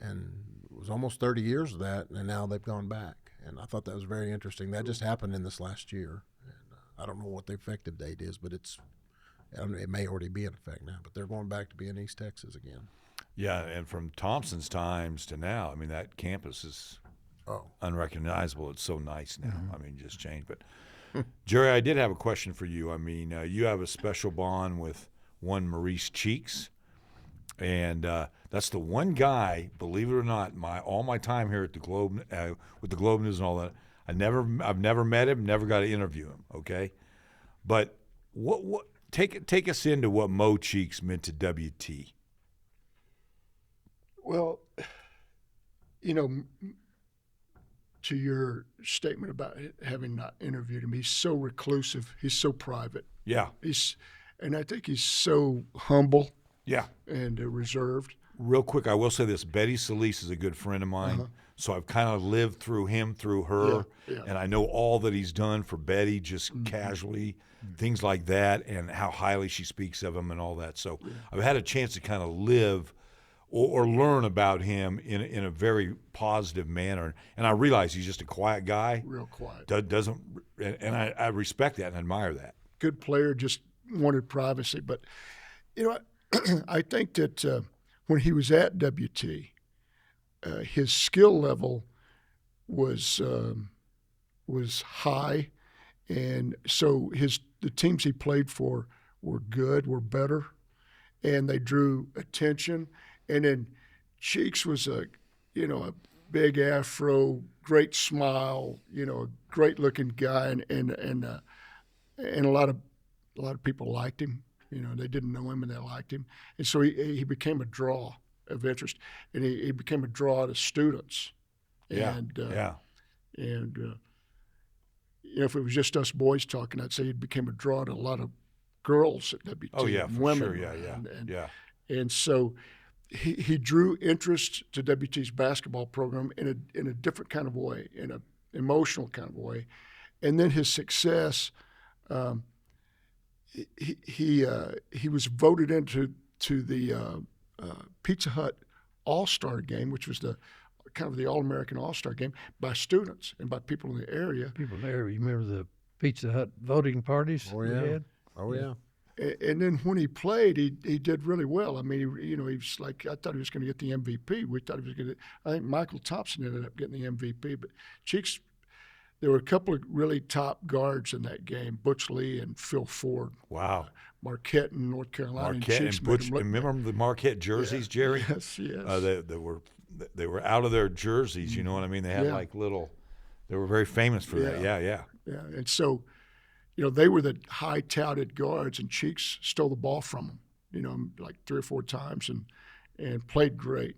And it was almost 30 years of that, and now they've gone back. And I thought that was very interesting. That just happened in this last year. And I don't know what the effective date is, but it may already be in effect now. But they're going back to being East Texas again. Yeah, and from Thompson's times to now, I mean, that campus is unrecognizable. It's so nice now. I mean, just changed. But, Jerry, I did have a question for you. I mean, you have a special bond with one Maurice Cheeks. And that's the one guy, believe it or not, all my time here at the Globe, with the Globe News and all that, I've never met him, never got to interview him. Okay, but what take us into what Mo Cheeks meant to WT. Well, to your statement about having not interviewed him, he's so reclusive, he's so private. Yeah, and I think he's so humble. Yeah. And reserved. Real quick, I will say this. Betty Solis is a good friend of mine, so I've kind of lived through him, through her, and I know all that he's done for Betty just casually, things like that, and how highly she speaks of him and all that. So I've had a chance to kind of live or learn about him in a very positive manner. And I realize he's just a quiet guy. Real quiet. And I respect that and admire that. Good player, just wanted privacy. But, I think that when he was at WT, his skill level was was high, and so the teams he played for were good, were better, and they drew attention. And then Cheeks was a big afro, great smile, a great looking guy, and a lot of people liked him. They didn't know him and they liked him, and so he became a draw of interest, and he became a draw to students. And if it was just us boys talking, I'd say he became a draw to a lot of girls at WT. Oh yeah, for women. Sure. And so he drew interest to WT's basketball program in a different kind of way, in an emotional kind of way. And then his success, he was voted into the Pizza Hut All-Star game, which was the kind of the All-American All-Star game, by students and by people in the area. People in the area, you remember the Pizza Hut voting parties Oh we yeah. had? Oh yeah. And then when he played, he did really well. I mean, he was like, I thought he was going to get the MVP. We thought he was going to. I think Michael Thompson ended up getting the MVP. But Cheeks, there were a couple of really top guards in that game: Butch Lee and Phil Ford. Wow. Marquette in North Carolina. Marquette Cheeks and made Butch. him look Remember the Marquette jerseys, Jerry? Yes, yes. They were out of their jerseys. You know what I mean? They had like little. They were very famous for that. Yeah. Yeah, and so, they were the high-touted guards, and Cheeks stole the ball from them, like 3 or 4 times, and played great.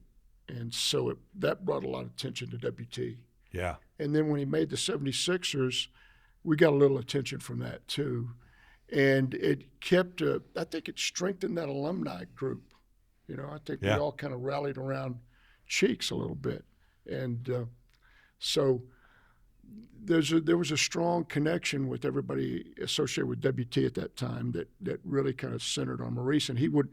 And so that brought a lot of attention to WT. Yeah. And then when he made the 76ers, we got a little attention from that too. And it kept, I think it strengthened that alumni group. I think we all kind of rallied around Cheeks a little bit. And so there was a strong connection with everybody associated with WT at that time that really kind of centered on Maurice. And he would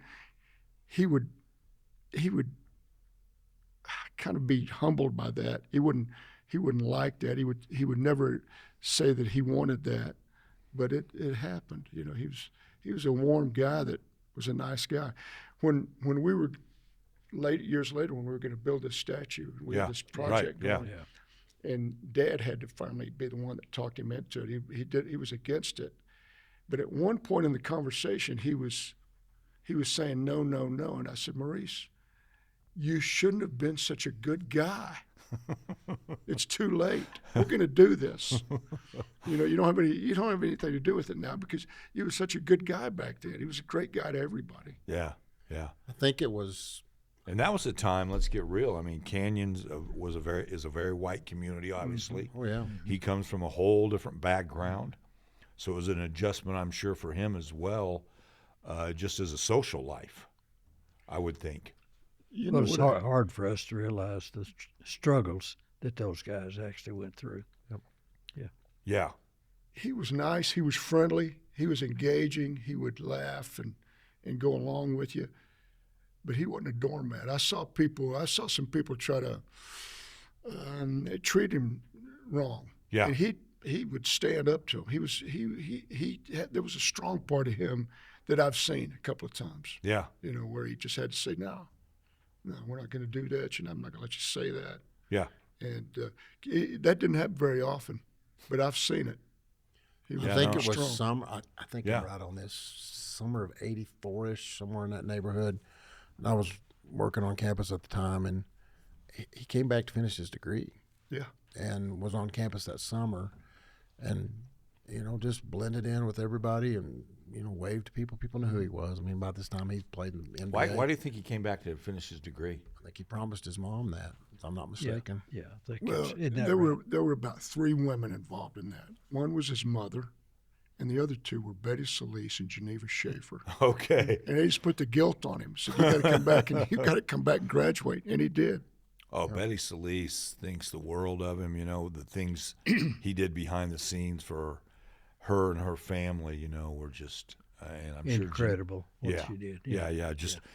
kind of be humbled by that. He wouldn't like that. He would never say that he wanted that, but it happened. He was a warm guy that was a nice guy. When we were years later, when we were going to build this statue, we had this project going. And Dad had to finally be the one that talked him into it. He was against it, but at one point in the conversation, he was saying no, no, no, and I said, Maurice, you shouldn't have been such a good guy. It's too late. We're going to do this. You don't have anything to do with it now because you were such a good guy back then. He was a great guy to everybody. Yeah. I think it was. And that was the time. Let's get real. I mean, Canyons is a very white community. Obviously, Oh yeah. he comes from a whole different background, so it was an adjustment, I'm sure, for him as well, just as a social life, I would think. Well, it's hard for us to realize the struggles that those guys actually went through. Yeah. He was nice. He was friendly. He was engaging. He would laugh and go along with you. But he wasn't a doormat. I saw some people try to treat him wrong. Yeah. And he would stand up to him. There was a strong part of him that I've seen a couple of times. Yeah. Where he just had to say, no, we're not going to do that. I'm not going to let you say that. Yeah. And that didn't happen very often, but I've seen it. I think it was strong. summer. I think I'm right on this. Summer of '84-ish, somewhere in that neighborhood. And I was working on campus at the time, and he came back to finish his degree. Yeah. And was on campus that summer, and just blended in with everybody, and waved to people. People knew who he was. I mean, by this time he played in the NBA. Why do you think he came back to finish his degree? I think he promised his mom that, if I'm not mistaken. Yeah, I think Well, there were about 3 women involved in that. One was his mother, and the other 2 were Betty Solis and Geneva Schaeffer. Okay. And they just put the guilt on him. So you got to come back and graduate, and he did. Oh, Betty Solis thinks the world of him. The things he did behind the scenes for her and her family. Were just and I'm incredible sure. What she did.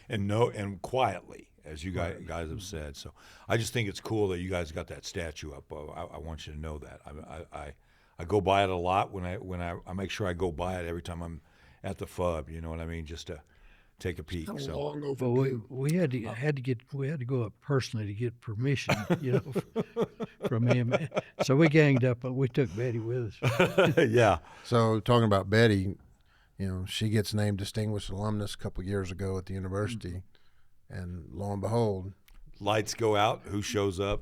And quietly, as you guys have said. So I just think it's cool that you guys got that statue up. I want you to know that. I go by it a lot when I make sure I go by it every time I'm at the FUB. You know what I mean? Just to take a peek. Kind of So long But overdue. we had to go up personally to get permission, from from him. So we ganged up, but we took Betty with us. Yeah. So talking about Betty, she gets named Distinguished Alumnus a couple years ago at the university, and lo and behold, Lights go out. Who shows up?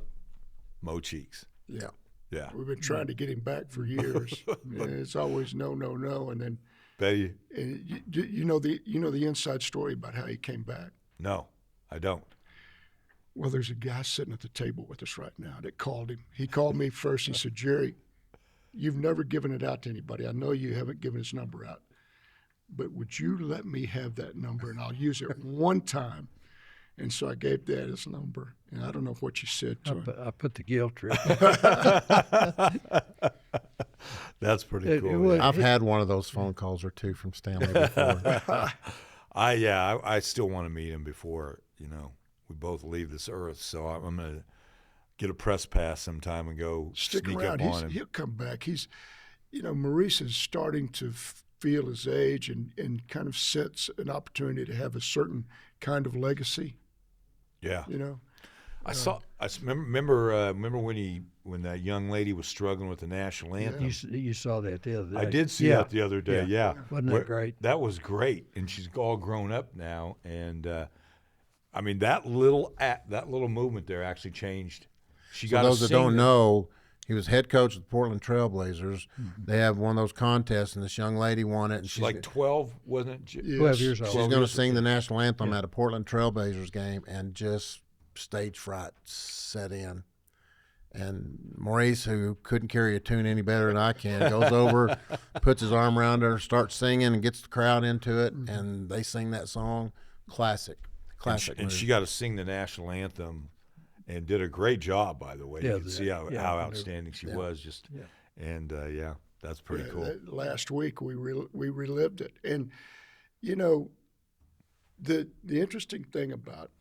Mo Cheeks. yeah. Yeah. We've been trying to get him back for years. And it's always no, no, no, and then Betty. you know the inside story about how he came back. No, I don't. Well, there's a guy sitting at the table with us right now that called him. He called me first. He said, Jerry, you've never given it out to anybody. I know you haven't given his number out, but would you let me have that number and I'll use it one time? And so I gave Dad his number, and I don't know what you said to him. I put the guilt trip. That's pretty cool. I've had one of those phone calls or two from Stanley before. I still want to meet him before, we both leave this earth. So I'm going to get a press pass sometime and go Stick sneak around. up on him. He'll come back. Maurice is starting to feel his age and kind of sets an opportunity to have a certain kind of legacy. Yeah. I remember when that young lady was struggling with the national anthem. You saw that the other day. I did see that the other day. Yeah. Wasn't that great? That was great, and she's all grown up now. And that little movement there actually changed. She got those that don't know, he was head coach of the Portland Trailblazers. Mm-hmm. They have one of those contests, and this young lady won it. And she's like 12, wasn't it? 12 years old. She's going to sing the national anthem at a Portland Trailblazers game, and just stage fright set in. And Maurice, who couldn't carry a tune any better than I can, goes over, puts his arm around her, starts singing, and gets the crowd into it, and they sing that song. Classic. And she got to sing the national anthem. And did a great job, by the way. You can see how outstanding she was. That's pretty cool. Last week we relived it, and the interesting thing about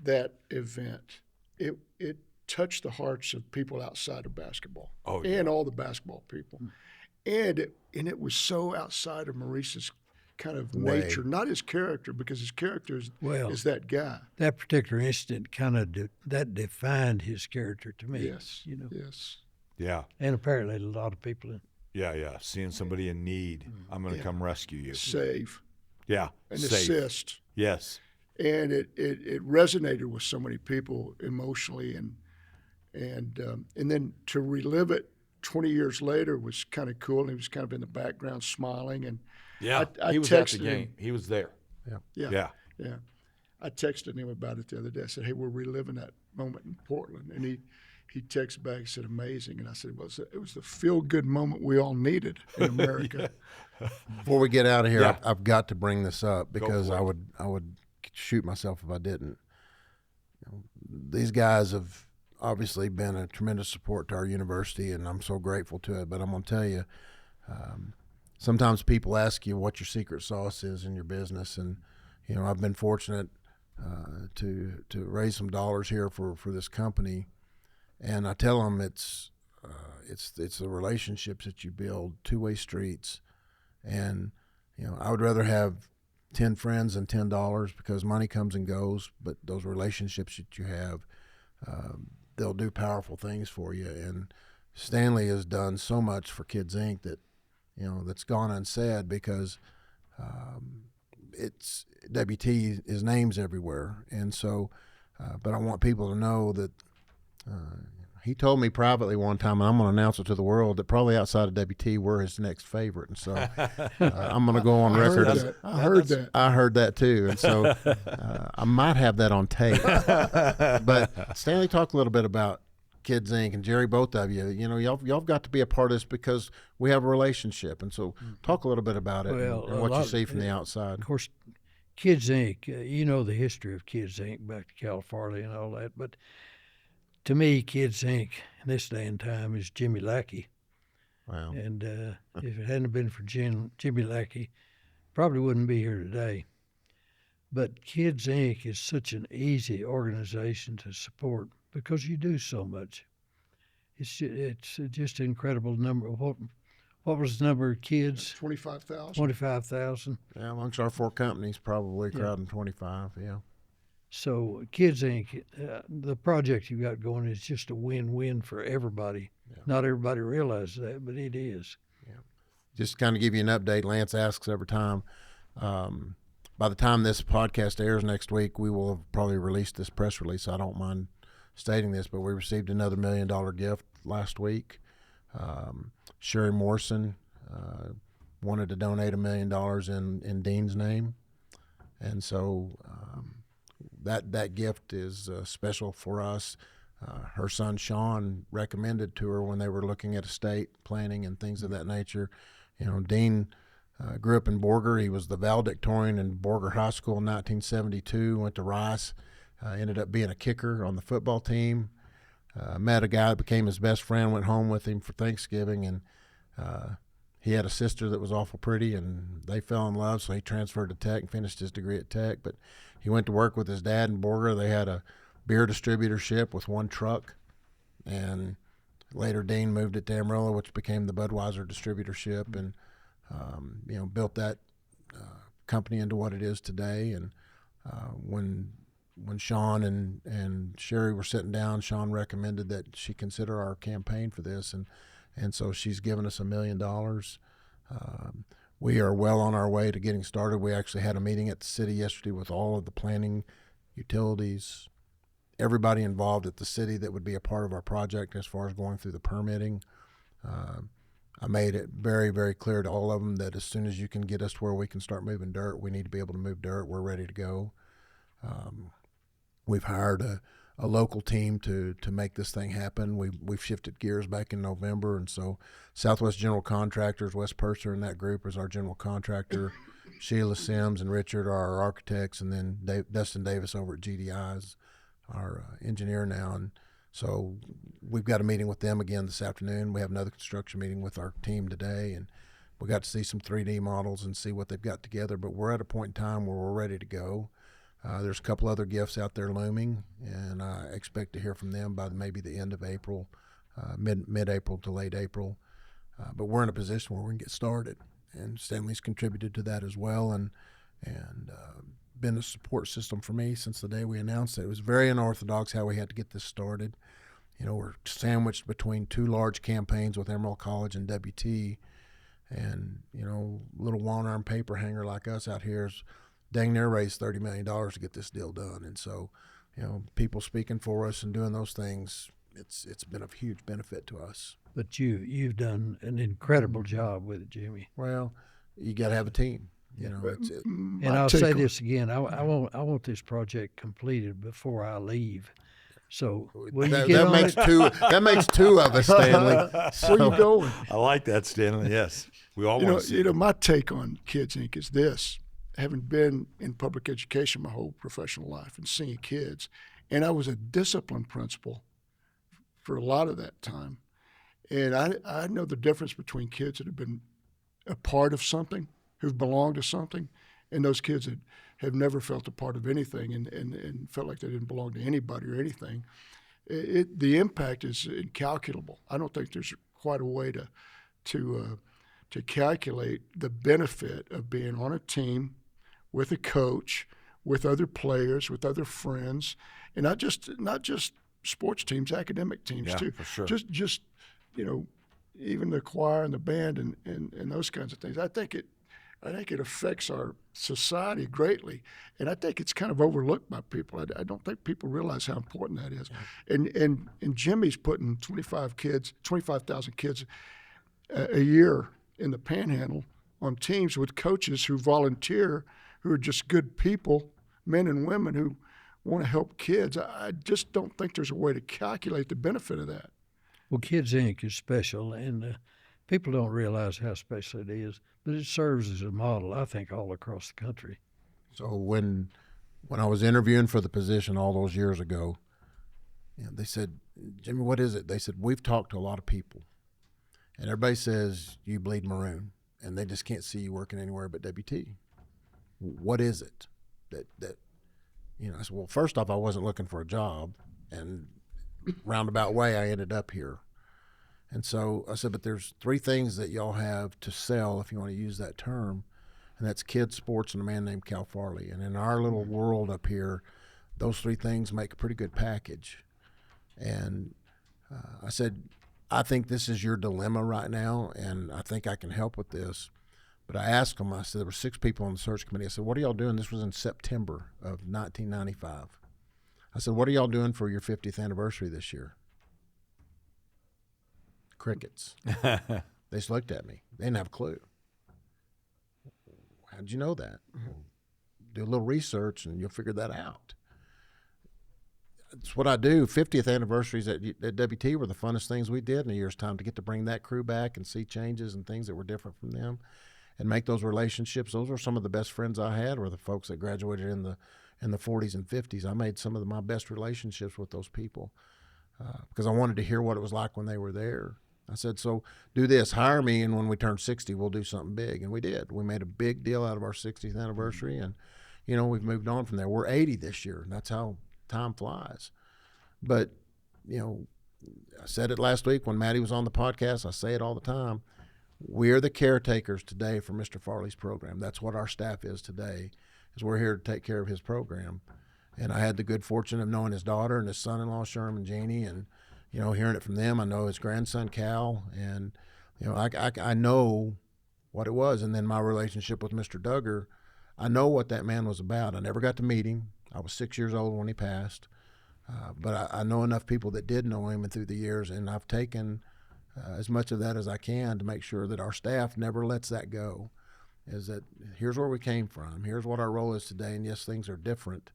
that event, it touched the hearts of people outside of basketball, and all the basketball people, and it was so outside of Maurice's kind of nature, not his character, because his character is that guy. That particular incident kind of that defined his character to me. Yes, yes. Yeah. And apparently a lot of people. Yeah. Seeing somebody in need, I'm going to come rescue you. Save. Yeah. And assist. Yes. And it resonated with so many people emotionally, and then to relive it 20 years later was kind of cool. And he was kind of in the background smiling, and I he was at the game. He was there. Yeah. I texted him about it the other day. I said, hey, we're reliving that moment in Portland. And he texted back and said, amazing. And I said, well, it was the feel-good moment we all needed in America. Before we get out of here, I've got to bring this up because I would shoot myself if I didn't. These guys have obviously been a tremendous support to our university, and I'm so grateful to it. But I'm going to tell you, sometimes people ask you what your secret sauce is in your business, and I've been fortunate to raise some dollars here for this company, and I tell them it's the relationships that you build, two-way streets, and I would rather have 10 friends than $10 because money comes and goes, but those relationships that you have, they'll do powerful things for you. And Stanley has done so much for Kids Inc. that that's gone unsaid because it's WT, his name's everywhere. And so, but I want people to know that he told me privately one time, and I'm going to announce it to the world, that probably outside of WT, we're his next favorite. And so I'm going to go on record. I heard that. I heard that too. And so I might have that on tape. But Stanley, talk a little bit about Kids Inc. and Jerry, both of you. Y'all got to be a part of this because we have a relationship. And so talk a little bit about it and what you see from the outside. Of course, Kids Inc., the history of Kids Inc. back to California and all that. But to me, Kids Inc. in this day and time is Jimmy Lackey. Wow. And if it hadn't been for Jimmy Lackey, probably wouldn't be here today. But Kids Inc. is such an easy organization to support because you do so much. It's just an incredible number. What was the number of kids? 25,000. 25,000. Yeah, amongst our four companies, probably crowding 25, yeah. So Kids Inc., the project you got going is just a win-win for everybody. Yeah. Not everybody realizes that, but it is. Just to kind of give you an update, Lance asks every time. By the time this podcast airs next week, we will have probably released this press release. I don't mind stating this, but we received another $1 million gift last week. Sherry Morrison wanted to donate $1 million in Dean's name, and so that gift is special for us. Her son Sean recommended to her when they were looking at estate planning and things of that nature. Dean grew up in Borger. He was the valedictorian in Borger High School in 1972, went to Rice, ended up being a kicker on the football team. Met a guy that became his best friend, went home with him for Thanksgiving, and he had a sister that was awful pretty, and they fell in love, so he transferred to Tech and finished his degree at Tech. But he went to work with his dad in Borger. They had a beer distributorship with one truck, and later Dean moved it to Amarillo, which became the Budweiser distributorship, and built that company into what it is today. And when Sean and Sherry were sitting down, Sean recommended that she consider our campaign for this, and so she's given us $1 million. We are well on our way to getting started. We actually had a meeting at the city yesterday with all of the planning, utilities, everybody involved at the city that would be a part of our project as far as going through the permitting. I made it very, very clear to all of them that as soon as you can get us to where we can start moving dirt, we need to be able to move dirt. We're ready to go. We've hired a local team to make this thing happen. We've shifted gears back in November, and so Southwest General Contractors, Wes Purser and that group is our general contractor. Sheila Sims and Richard are our architects, and then Dustin Davis over at GDI is our engineer now. And so we've got a meeting with them again this afternoon. We have another construction meeting with our team today, and we got to see some 3D models and see what they've got together. But we're at a point in time where we're ready to go. There's a couple other gifts out there looming, and I expect to hear from them by maybe the end of April, mid-April to late April. But we're in a position where we can get started, and Stanley's contributed to that as well, and been a support system for me since the day we announced it. It was very unorthodox how we had to get this started. We're sandwiched between two large campaigns with Emerald College and WT, and little one-arm paper hanger like us out here is dang near raised $30 million to get this deal done. And so, people speaking for us and doing those things, it's been a huge benefit to us. But you've done an incredible job with it, Jimmy. Well, you got to have a team. And I'll say this again: I want this project completed before I leave. So will you get on it? That makes two of us, Stanley. Where you going? I like that, Stanley. Yes, we all want to see it. My take on Kids Inc. is this: having been in public education my whole professional life and seeing kids, and I was a discipline principal for a lot of that time, and I know the difference between kids that have been a part of something, who've belonged to something, and those kids that have never felt a part of anything and felt like they didn't belong to anybody or anything. The impact is incalculable. I don't think there's quite a way to calculate the benefit of being on a team with a coach, with other players, with other friends, and not just sports teams, academic teams too. For sure. Just even the choir and the band and those kinds of things. I think it affects our society greatly, and I think it's kind of overlooked by people. I don't think people realize how important that is. Yeah. And Jimmy's putting 25,000 kids a year in the Panhandle on teams with coaches who volunteer, who are just good people, men and women who want to help kids. I just don't think there's a way to calculate the benefit of that. Well, Kids Inc. is special, and people don't realize how special it is, but it serves as a model, I think, all across the country. So when I was interviewing for the position all those years ago, they said, "Jimmy, what is it?" They said, "We've talked to a lot of people, and everybody says you bleed maroon, and they just can't see you working anywhere but WT. What is it that I said, well, first off, I wasn't looking for a job, and roundabout way I ended up here. And so I said, but there's three things that y'all have to sell, if you want to use that term, and that's kids, sports, and a man named Cal Farley. And in our little world up here, those three things make a pretty good package. And I said, I think this is your dilemma right now, and I think I can help with this. But I asked them, I said, there were 6 people on the search committee. I said, what are y'all doing? This was in September of 1995. I said, what are y'all doing for your 50th anniversary this year? Crickets. They just looked at me. They didn't have a clue. How'd you know that? Do a little research and you'll figure that out. It's what I do. 50th anniversaries at WT were the funnest things we did in a year's time, to get to bring that crew back and see changes and things that were different from them and make those relationships. Those were some of the best friends I had, were the folks that graduated in the 40s and 50s. I made some of my best relationships with those people because I wanted to hear what it was like when they were there. I said, so do this, hire me, and when we turn 60, we'll do something big. And we did. We made a big deal out of our 60th anniversary, and, we've moved on from there. We're 80 this year, and that's how time flies. But, I said it last week when Maddie was on the podcast. I say it all the time. We're the caretakers today for Mr. Farley's program. That's what our staff is today, is we're here to take care of his program. And I had the good fortune of knowing his daughter and his son-in-law, Sherman Jeannie, and, hearing it from them. I know his grandson, Cal, and, I know what it was. And then my relationship with Mr. Duggar, I know what that man was about. I never got to meet him. I was 6 years old when he passed. But I know enough people that did know him and through the years, and I've taken as much of that as I can to make sure that our staff never lets that go, is that here's where we came from. Here's what our role is today. And yes, things are different.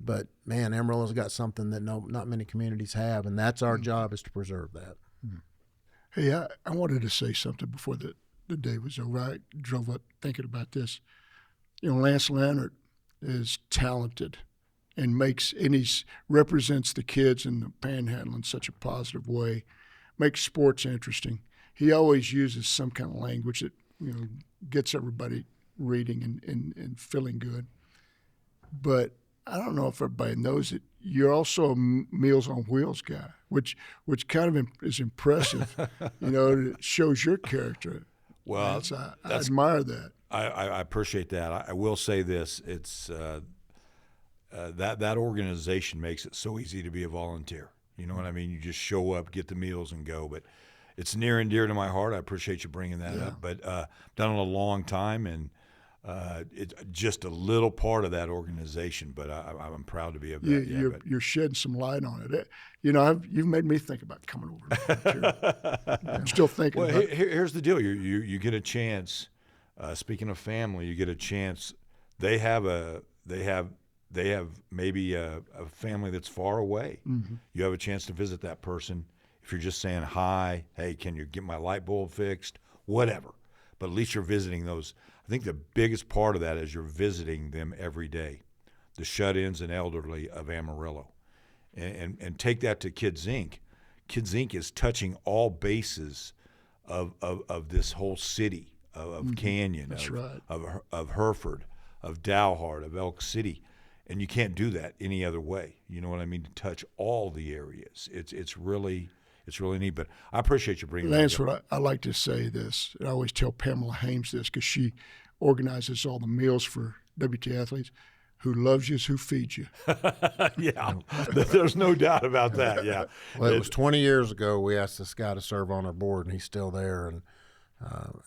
But, man, Amarillo's got something that not many communities have, and that's our job, is to preserve that. Hey, I wanted to say something before the day was over. I drove up thinking about this. Lance Lannert is talented and he represents the kids in the Panhandle in such a positive way, makes sports interesting. He always uses some kind of language that, gets everybody reading and feeling good. But I don't know if everybody knows it. You're also a Meals on Wheels guy, which kind of is impressive. It shows your character. Well, I admire that. I appreciate that. I will say this: it's that organization makes it so easy to be a volunteer. You know what I mean? You just show up, get the meals, and go. But it's near and dear to my heart. I appreciate you bringing that up. But done it a long time, and it's just a little part of that organization. But I'm proud to be able to. You're shedding some light on it. You've made me think about coming over. I'm still thinking. Well, about here's the deal: you get a chance. Speaking of family, you get a chance. They have maybe a family that's far away. Mm-hmm. You have a chance to visit that person. If you're just saying hi, hey, can you get my light bulb fixed? Whatever. But at least you're visiting those. I think the biggest part of that is you're visiting them every day, the shut-ins and elderly of Amarillo. And take that to Kids Inc. Kids Inc. is touching all bases of this whole city, of Canyon, of Hereford, of Dalhart, of Elk City. And you can't do that any other way. You know what I mean? To touch all the areas. It's really neat. But I appreciate you bringing Lance, that up. what I like to say this, and I always tell Pamela Hames this because she organizes all the meals for WT athletes. Who loves you is who feeds you. Yeah, there's no doubt about that, yeah. Well, it was 20 years ago we asked this guy to serve on our board, and he's still there. And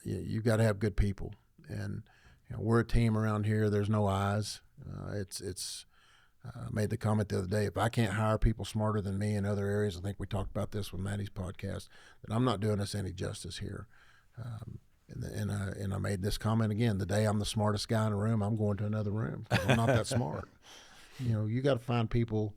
you've got to have good people. And we're a team around here. There's no eyes. I made the comment the other day, if I can't hire people smarter than me in other areas, I think we talked about this with Maddie's podcast, that I'm not doing us any justice here. And I made this comment again, the day I'm the smartest guy in the room, I'm going to another room. I'm not that smart. You got to find people,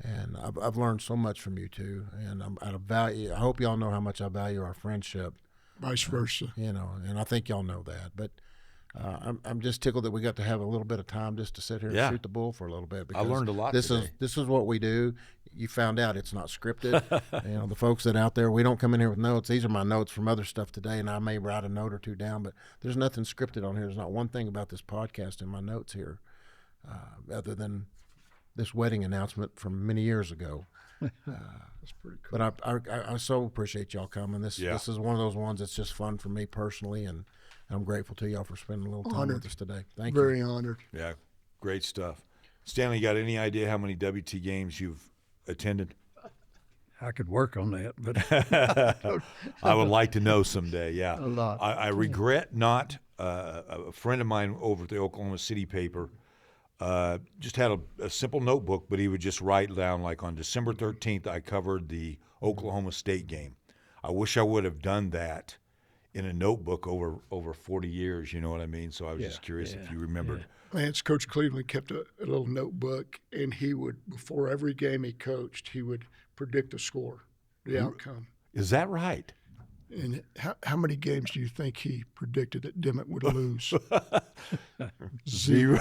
and I've learned so much from you two, and I hope y'all know how much I value our friendship. Vice versa. And I think y'all know that. But I'm just tickled that we got to have a little bit of time just to sit here and shoot the bull for a little bit. I learned a lot today. This is what we do. You found out it's not scripted. The folks that out there, we don't come in here with notes. These are my notes from other stuff today, and I may write a note or two down, but there's nothing scripted on here. There's not one thing about this podcast in my notes here other than this wedding announcement from many years ago. That's pretty cool. But I so appreciate y'all coming. This is one of those ones that's just fun for me personally, and I'm grateful to y'all for spending a little time with us today. Thank you. Very honored. Yeah, great stuff. Stanley, got any idea how many WT games you've attended? I could work on that, but I would like to know someday. Yeah, A lot. I regret not. A friend of mine over at the Oklahoma City paper just had a simple notebook, but he would just write down, like, on December 13th, I covered the Oklahoma State game. I wish I would have done that in a notebook over 40 years. You know what I mean? So I was just curious if you remembered. Lance, Coach Cleveland kept a little notebook, and he would, before every game he coached, he would predict the score, the outcome. Is that right? And how many games do you think he predicted that Dimmitt would lose? 0.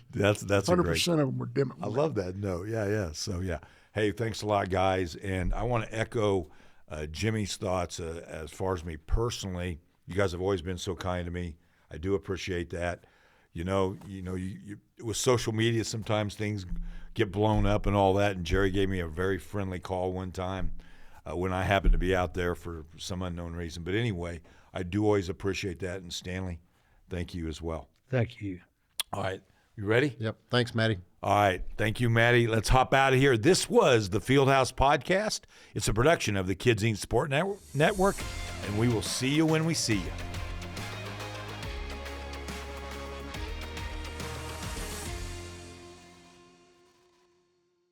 That's 100% a great. of them were Dimmitt. I love that note. Yeah. So yeah. Hey, thanks a lot, guys. And I want to echo Jimmy's thoughts as far as me personally. You guys have always been so kind to me. I do appreciate that. You with social media, sometimes things get blown up and all that. And Jerry gave me a very friendly call one time when I happened to be out there for some unknown reason. But anyway, I do always appreciate that. And Stanley, thank you as well. thank you. All right. You ready? Yep. Thanks, Matty. All right. Thank you, Maddie. Let's hop out of here. This was the Fieldhouse Podcast. It's a production of the Kids Inc. Sport Network, and we will see you when we see you.